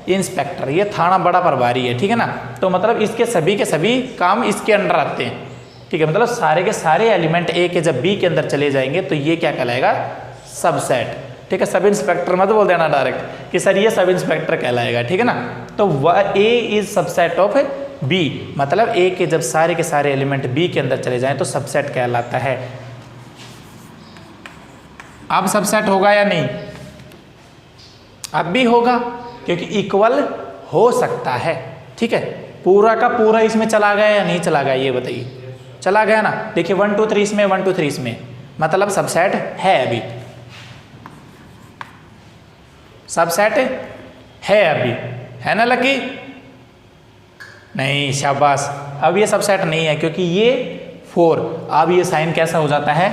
इंस्पेक्टर। ये थाना बड़ा प्रभारी है, ठीक है ना। तो मतलब इसके सभी के सभी काम इसके अंडर आते हैं, ठीक है। मतलब सारे के सारे एलिमेंट ए के जब बी के अंदर चले जाएंगे तो ये क्या कहलाएगा? सबसेट, ठीक है। सब इंस्पेक्टर मत बोल देना डायरेक्ट कि सर ये सब इंस्पेक्टर कहलाएगा, ठीक है ना। तो ए इज सबसेट ऑफ बी, मतलब ए के जब सारे के सारे एलिमेंट बी के अंदर चले जाएं तो सबसेट कहलाता है। अब सबसेट होगा या नहीं? अब भी होगा, क्योंकि इक्वल हो सकता है, ठीक है। पूरा का पूरा इसमें चला गया या नहीं चला गया ये बताइए? चला गया ना। देखिए 1 2 3 इसमें, 1 2 3 इसमें, मतलब सबसेट है अभी, सबसेट है अभी, है ना लकी? नहीं, शाबाश। अब ये सबसेट नहीं है क्योंकि ये 4, अब ये साइन कैसा हो जाता है?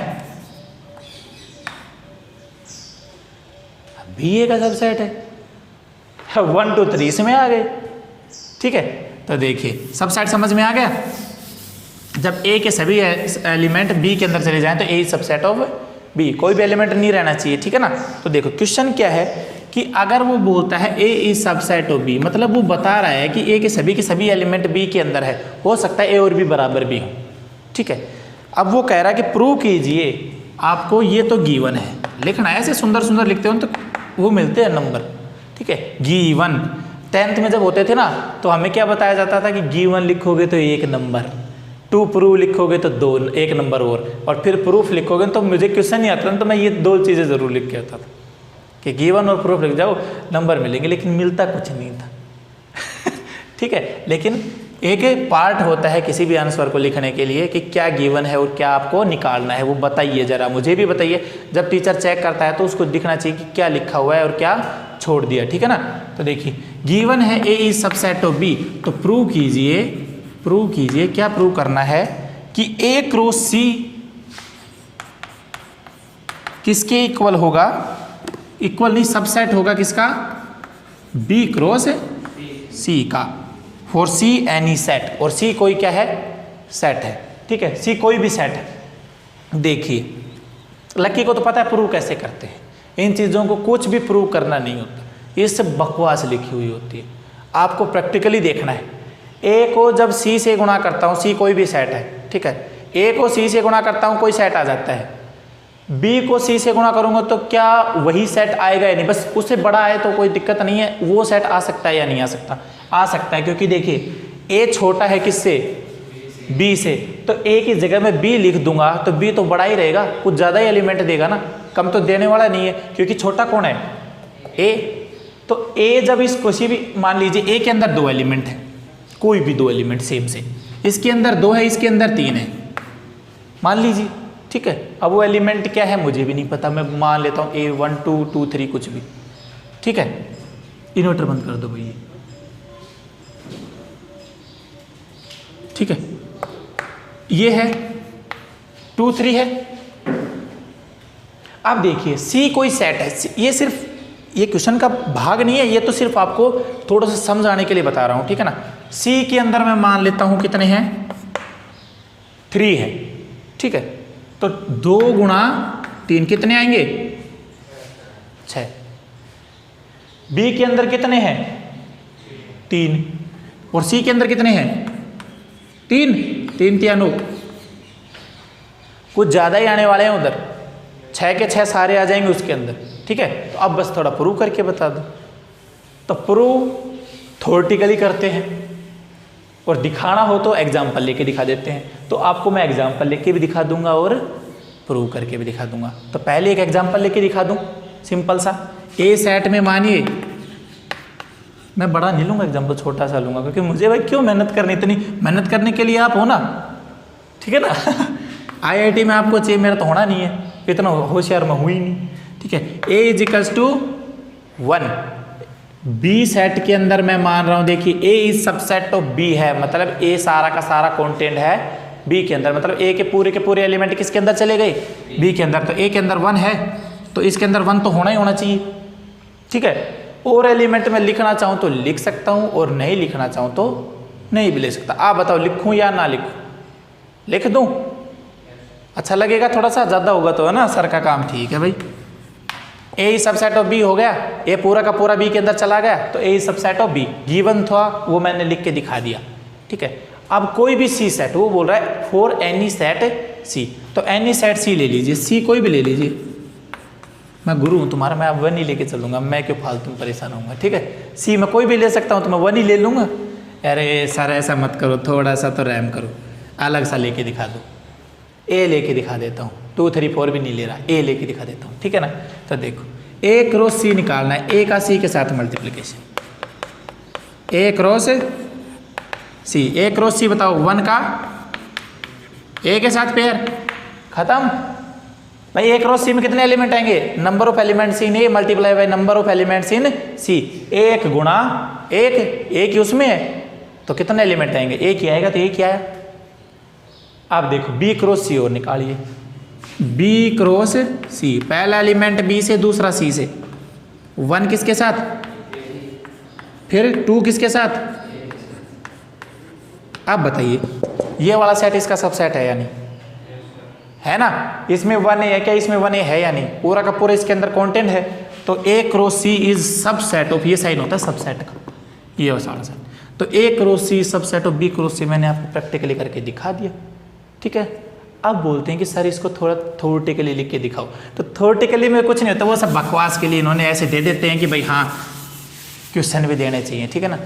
अभी ये का सबसेट है। 1 2 3 इसमें आ गए, ठीक है। तो देखिए सबसेट समझ में आ गया। जब ए के सभी एलिमेंट बी के अंदर चले जाएं तो ए इज सबसेट ऑफ बी, कोई भी एलिमेंट नहीं रहना चाहिए, ठीक है ना। तो देखो क्वेश्चन क्या है कि अगर वो बोलता है ए इज सबसेट ऑफ बी, मतलब वो बता रहा है कि ए के सभी एलिमेंट बी के अंदर है, हो सकता है ए और बी बराबर भी हो, ठीक है। अब वो कह रहा है कि प्रूव कीजिए आपको ये तो गिवन है, लिखना ऐसे सुंदर सुंदर लिखते हो तो वो मिलते हैं नंबर, ठीक है। गिवन 10th में जब होते थे ना तो हमें क्या बताया जाता था कि गिवन लिखोगे तो 1 नंबर, टू प्रूव लिखोगे तो 1 नंबर और फिर प्रूफ लिखोगे तो मुझे क्वेश्चन नहीं आता तो मैं ये 2 चीज़ें ज़रूर लिख के आता था कि गिवन और प्रूफ लिख जाओ नंबर मिलेंगे, लेकिन मिलता कुछ नहीं था ठीक है। लेकिन एक पार्ट होता है किसी भी आंसर को लिखने के लिए कि क्या गिवन है और क्या आपको निकालना है, वो बताइए ज़रा, मुझे भी बताइए। जब टीचर चेक करता है तो उसको दिखना चाहिए कि क्या लिखा हुआ है और क्या छोड़ दिया, ठीक है ना। तो देखिए गिवन है ए इज सबसेट ऑफ बी, तो प्रूव कीजिए क्या प्रूव करना है कि ए क्रॉस सी किसके इक्वल होगा, इक्वल नहीं सबसेट होगा किसका, बी क्रॉस सी का, फॉर सी एनी सेट, और सी कोई क्या है, सेट है, ठीक है, सी कोई भी सेट है। देखिए लकी को तो पता है प्रूव कैसे करते हैं, इन चीज़ों को कुछ भी प्रूव करना नहीं होता, ये सब बकवास लिखी हुई होती है, आपको प्रैक्टिकली देखना है। ए को जब सी से गुणा करता हूँ, सी कोई भी सेट है, ठीक है, ए को सी से गुणा करता हूँ कोई सेट आ जाता है, बी को सी से गुणा करूँगा तो क्या वही सेट आएगा या नहीं, बस उससे बड़ा आए तो कोई दिक्कत नहीं है, वो सेट आ सकता है या नहीं आ सकता, आ सकता है, क्योंकि देखिए ए छोटा है किससे, बी से, तो ए की जगह में बी लिख दूंगा तो बी तो बड़ा ही रहेगा, कुछ ज़्यादा ही एलिमेंट देगा ना, कम तो देने वाला नहीं है, क्योंकि छोटा कौन है, ए। तो ए जब इस किसी भी, मान लीजिए ए के अंदर 2 एलिमेंट है, कोई भी 2 एलिमेंट सेम से, इसके अंदर 2 है, इसके अंदर 3 है, मान लीजिए, ठीक है। अब वो एलिमेंट क्या है मुझे भी नहीं पता, मैं मान लेता हूँ ए 1 2 2 3 कुछ भी, ठीक है। इन्वर्टर बंद कर दो भैया, ठीक है, ये है 2 3 है। अब देखिए सी कोई सेट है, ये सिर्फ ये क्वेश्चन का भाग नहीं है, ये तो सिर्फ आपको थोड़ा सा समझाने के लिए बता रहा हूँ, ठीक है ना। सी के अंदर मैं मान लेता हूँ कितने हैं, 3 है, ठीक है, तो 2 गुणा 3 कितने आएंगे, 6। बी के अंदर कितने हैं, 3, और सी के अंदर कितने हैं, 3 3 3 9, कुछ ज़्यादा ही आने वाले हैं उधर, 6 के 6 सारे आ जाएंगे उसके अंदर, ठीक है। तो अब बस थोड़ा प्रूव करके बता दो, तो प्रूव थ्योरेटिकली करते हैं और दिखाना हो तो एग्जाम्पल लेके दिखा देते हैं, तो आपको मैं एग्जाम्पल लेके भी दिखा दूंगा और प्रूव करके भी दिखा दूंगा। तो पहले एक एग्जाम्पल लेके दिखा दूं सिंपल सा, ए सेट में मानिए, मैं बड़ा नहीं लूँगा एग्जाम्पल, छोटा सा लूँगा, क्योंकि मुझे भाई क्यों मेहनत करनी, इतनी मेहनत करने के लिए आप हो ना, ठीक है ना IIT में आपको चाहिए, मेरा तो होना नहीं है, इतना होशियार मैं हुई नहीं, ठीक है। A is equals to 1, B set के अंदर मैं मान रहा हूँ, देखिए A is subset of B है, मतलब A सारा का सारा कंटेंट है B के अंदर, मतलब A के पूरे एलिमेंट किसके अंदर चले गए, B के अंदर, तो A के अंदर 1 है तो इसके अंदर 1 तो होना ही होना चाहिए, ठीक है। और एलिमेंट में लिखना चाहूँ तो लिख सकता हूँ और नहीं लिखना चाहूँ तो नहीं भी ले सकता। आप बताओ लिखूँ या ना लिखूँ, लिख दूँ, अच्छा लगेगा, थोड़ा सा ज़्यादा होगा तो है ना सर का काम, ठीक है भाई। ए सबसेट ऑफ बी हो गया, ए पूरा का पूरा बी के अंदर चला गया, तो ए सबसेट ऑफ बी गिवन था, वो मैंने लिख के दिखा दिया, ठीक है। अब कोई भी सी सेट, वो बोल रहा है फॉर एनी सेट सी, तो एनी सेट सी ले लीजिए, सी कोई भी ले लीजिए, मैं गुरु हूँ तुम्हारा, मैं अब 1 ही लेके चलूँगा, मैं क्यों फालतू में परेशान होऊंगा, ठीक है। सी मैं कोई भी ले सकता हूँ तो मैं 1 ही ले लूँगा। अरे सर ऐसा मत करो, थोड़ा सा तो रैम करो, अलग सा लेके दिखा दो, ए लेके दिखा देता हूँ, 2 3 4 भी नहीं ले रहा, ए लेके दिखा देता हूँ, ठीक है ना। तो देखो ए क्रॉस सी निकालना है, ए का सी के साथ मल्टीप्लिकेशन, ए क्रॉस सी, ए क्रॉस सी बताओ, 1 का ए के साथ पेयर, खत्म भाई। ए क्रॉस सी में कितने एलिमेंट आएंगे, number of elements in A multiply by number of elements in C, 1 गुणा 1, एक ही उसमें है तो कितने एलिमेंट आएंगे, एक ही आएगा, तो एक ही आया। आप देखो बी क्रॉस सी और निकालिए, बी क्रॉस सी, पहला एलिमेंट बी से, दूसरा सी से, 1 किसके साथ, फिर 2 किसके साथ, अब बताइए ये वाला सेट इसका सबसेट है या नहीं, है ना। इसमें 1 है क्या, इसमें 1 है या नहीं, पूरा का पूरा इसके अंदर कंटेंट है, तो A cross C is subset of, ये साइन होता है सबसेट का, ये सारा सेट, तो A cross C subset of B cross C, मैंने आपको प्रैक्टिकली करके दिखा दिया, ठीक है। अब बोलते हैं कि सर इसको थोड़ा थ्योरेटिकली लिख के दिखाओ। तो थ्योरेटिकली में कुछ नहीं होता, वो सब बकवास के लिए इन्होंने ऐसे दे देते हैं कि भाई हाँ क्वेश्चन भी देने चाहिए, ठीक है ना।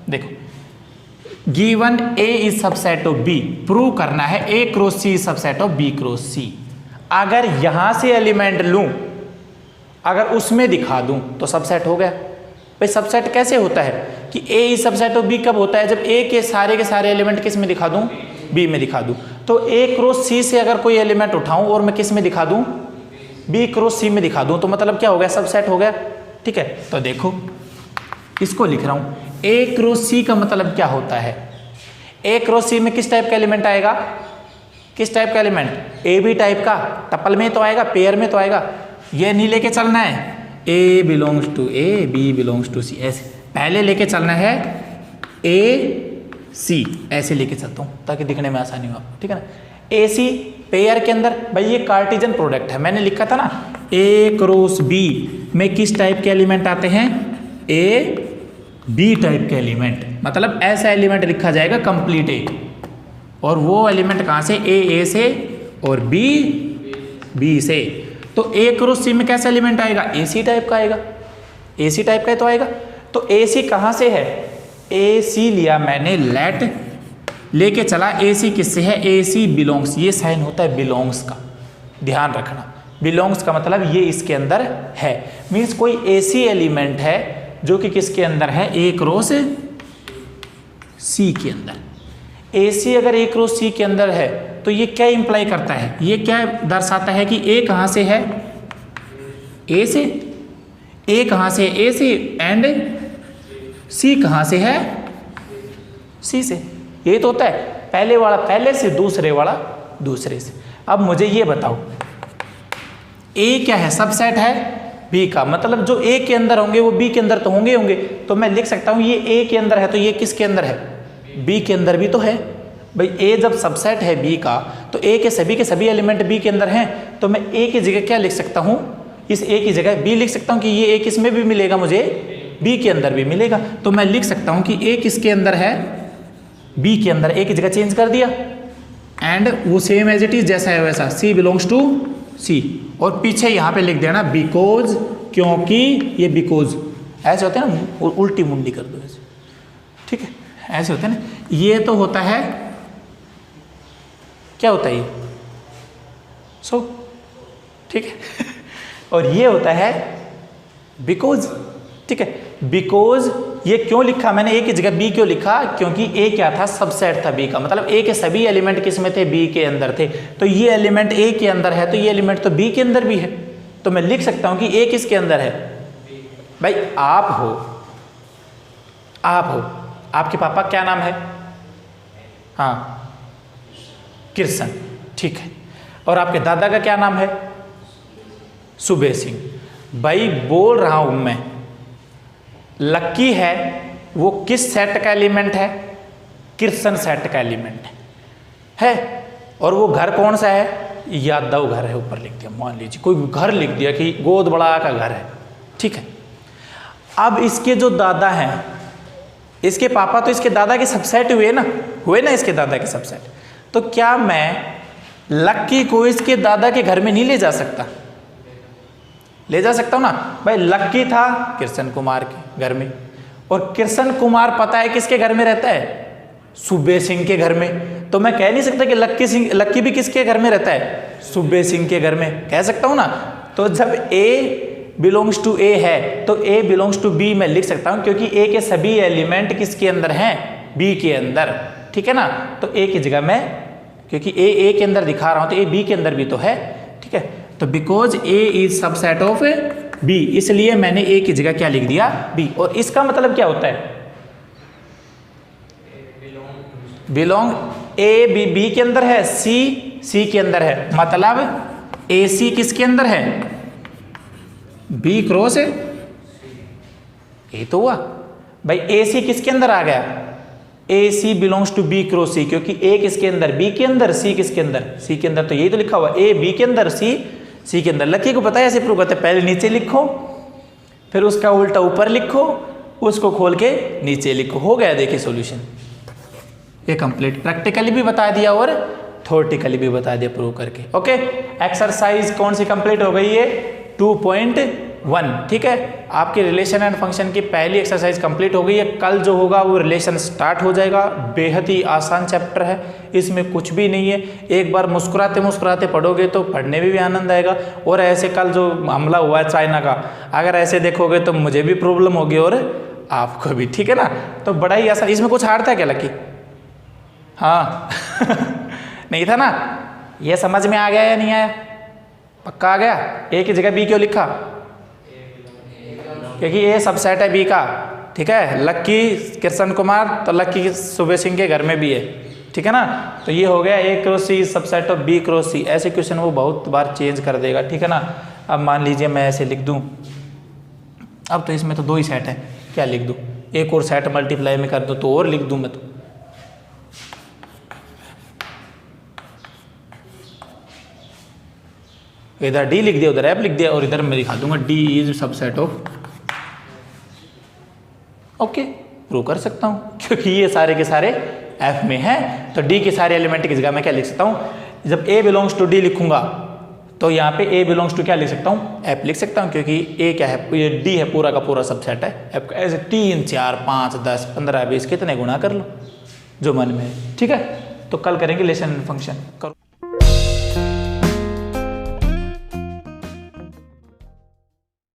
देखो given A is subset of B, prove करना है A cross C subset of B cross C. अगर यहां से एलिमेंट लूं, अगर उसमें दिखा दूं तो सबसेट हो गया। भाई सबसेट कैसे होता है कि ए इज सबसेट ऑफ बी कब होता है, जब ए के सारे एलिमेंट किस में दिखा दूं, बी में दिखा दूं। तो ए क्रॉस सी से अगर कोई एलिमेंट उठाऊं और मैं किस में दिखा दूं, बी क्रॉस सी में दिखा दूं, तो मतलब क्या हो गया, सबसेट हो गया, ठीक है। तो देखो इसको लिख रहा हूं, ए क्रॉस सी का मतलब क्या होता है, ए क्रॉस सी में किस टाइप का एलिमेंट आएगा, किस टाइप का एलिमेंट, ए बी टाइप का, टपल में तो आएगा, पेयर में तो आएगा। ये नहीं लेके चलना है A belongs to A, B belongs to C, ऐसे पहले लेके चलना है ए सी, ऐसे लेके चलता हूँ ताकि दिखने में आसानी हो आपको, ठीक है ना। ए सी पेयर के अंदर, भाई ये कार्टेशियन प्रोडक्ट है, मैंने लिखा था ना ए क्रॉस बी में किस टाइप के एलिमेंट आते हैं, ए बी टाइप के एलिमेंट, मतलब ऐसा एलिमेंट लिखा जाएगा कंप्लीट ए, और वो एलिमेंट कहाँ से, ए से और बी से। तो ए क्रॉस सी में कैसा एलिमेंट आएगा, ए सी टाइप का आएगा, ए सी टाइप का तो आएगा। तो ए सी कहाँ से है, ए सी लिया मैंने, लेट लेके चला, ए सी किससे है, ए सी बिलोंग्स, ये साइन होता है बिलोंग्स का, ध्यान रखना, बिलोंग्स का मतलब ये इसके अंदर है, मीन्स कोई ऐसी एलिमेंट है जो कि किसके अंदर है, ए क्रॉस सी के अंदर। ए सी अगर ए क्रॉस सी के अंदर है तो ये क्या इंप्लाई करता है, ये क्या दर्शाता है कि ए कहाँ से है, ए से, ए कहाँ से, ए से, एंड सी कहाँ से है, सी से। ये तो होता है पहले वाला पहले से, दूसरे वाला दूसरे से। अब मुझे ये बताओ ए क्या है, सबसेट है बी का, मतलब जो ए के अंदर होंगे वो बी के अंदर तो होंगे होंगे। तो मैं लिख सकता हूँ ये ए के अंदर है तो ये किसके अंदर है, बी के अंदर भी तो है। भाई ए जब सबसेट है बी का तो ए के सभी एलिमेंट बी के अंदर हैं, तो मैं ए की जगह क्या लिख सकता हूँ, इस ए की जगह बी लिख सकता हूँ कि ये ए किसमें भी मिलेगा, मुझे बी के अंदर भी मिलेगा। तो मैं लिख सकता हूँ कि ए किसके अंदर है, बी के अंदर, ए की जगह चेंज कर दिया, एंड वो सेम एज इट इज जैसा है वैसा, सी बिलोंग्स टू सी, और पीछे यहाँ पे लिख देना बिकॉज, क्योंकि, ये बिकॉज ऐसे होते हैं ना, उल्टी मुंडी कर दो ऐसे, ठीक है, ऐसे होते हैं ना। ये तो होता है, क्या होता है ये, सो, ठीक है और ये होता है बिकॉज, ठीक है। बिकॉज ये क्यों लिखा मैंने, ए की जगह बी क्यों लिखा, क्योंकि ए क्या था, सबसेट था बी का, मतलब ए के सभी एलिमेंट किस में थे, बी के अंदर थे। तो ये एलिमेंट ए के अंदर है तो ये एलिमेंट तो बी के अंदर भी है, तो मैं लिख सकता हूं कि ए किसके अंदर है, भाई आप हो, आपके पापा क्या नाम है, हाँ कृष्ण, ठीक है, और आपके दादा का क्या नाम है, सुबे सिंह। भाई बोल रहा हूं मैं, लक्की है वो किस सेट का एलिमेंट है, कृष्ण सेट का एलिमेंट है, और वो घर कौन सा है, यादव घर है, ऊपर लिख दिया, मान लीजिए कोई घर लिख दिया कि गोद बड़ा का घर है, ठीक है। अब इसके जो दादा हैं, इसके पापा तो इसके दादा के सबसेट हुए ना इसके दादा के सबसेट। तो क्या मैं लक्की को इसके दादा के घर में नहीं ले जा सकता, ले जा सकता हूं ना। भाई लक्की था कृष्ण कुमार के घर में, और कृष्ण कुमार पता है किसके घर में रहता है, सुबे सिंह के घर में। तो मैं कह नहीं सकता कि लक्की भी किसके घर में रहता है, सुबे सिंह के घर में, कह सकता हूं ना। तो जब ए बिलोंग्स टू ए है तो ए बिलोंग्स टू बी मैं लिख सकता हूं, क्योंकि ए के सभी एलिमेंट किसके अंदर हैं, बी के अंदर, ठीक है ना। तो ए की जगह मैं, क्योंकि ए के अंदर दिखा रहा हूं तो ए बी के अंदर भी तो है, ठीक है। तो because A is subset of B, इसलिए मैंने ए की जगह क्या लिख दिया, बी। और इसका मतलब क्या होता है, बिलोंग, ए बी के अंदर है, सी के अंदर है, मतलब ए सी किसके अंदर है, बी क्रॉस है, ये तो हुआ। भाई ए सी किसके अंदर आ गया, ए सी बिलोंग्स टू बी क्रॉस सी, क्योंकि ए किसके अंदर, बी के अंदर, सी किसके अंदर, सी के अंदर। तो यही तो लिखा हुआ, ए बी के अंदर, सी के अंदर। लकी को पता है ऐसे प्रूव करते, पहले नीचे लिखो, फिर उसका उल्टा ऊपर लिखो, उसको खोल के नीचे लिखो, हो गया। देखिए सॉल्यूशन ये कंप्लीट, प्रैक्टिकली भी बता दिया और थ्योरेटिकली भी बता दिया प्रूव करके। ओके, एक्सरसाइज कौन सी कंप्लीट हो गई है? 2.1। ठीक है, आपकी रिलेशन एंड फंक्शन की पहली एक्सरसाइज कंप्लीट हो गई है। कल जो होगा वो रिलेशन स्टार्ट हो जाएगा। बेहद ही आसान चैप्टर है, इसमें कुछ भी नहीं है। एक बार मुस्कुराते मुस्कुराते पढ़ोगे तो पढ़ने में भी आनंद आएगा। और ऐसे कल जो हमला हुआ है चाइना का, अगर ऐसे देखोगे तो मुझे भी प्रॉब्लम होगी और आपको भी। ठीक है ना, तो बड़ा ही आसान। इसमें कुछ हार्ड था क्या लकी? हाँ नहीं था ना? ये समझ में आ गया या नहीं आया? पक्का आ गया? ए की जगह बी क्यों लिखा? क्योंकि ये सबसेट है बी का। ठीक है, लक्की कृष्ण कुमार, तो लक्की सुबह सिंह के घर में भी है। ठीक है ना, तो ये हो गया A cross C subset of B cross C. ऐसे क्वेश्चन वो बहुत बार चेंज कर देगा। ठीक है ना, अब मान लीजिए मैं ऐसे लिख दूं, अब तो इसमें तो 2 ही सेट है, क्या लिख दूं? एक और सेट मल्टीप्लाई में कर दूं तो और लिख दूं मैं तो। इधर डी लिख दिया, उधर एफ लिख दिया, और इधर मैं दिखा दूंगा D is subset of. Okay, prove कर सकता हूं क्योंकि ये सारे के सारे एफ में हैं। तो डी के सारे एलिमेंट की जगह मैं क्या लिख सकता हूं? जब ए बिलोंग्स टू डी लिखूंगा तो यहाँ पे ए बिलोंग्स टू क्या लिख सकता हूँ? एफ लिख सकता हूँ, क्योंकि ए क्या है? ये डी है, पूरा का पूरा सबसेट है एफ का। ऐसे 3 4 5 10 15 20 कितने गुना कर लो जो मन में है। ठीक है, तो कल करेंगे रिलेशन एंड फंक्शन। करो।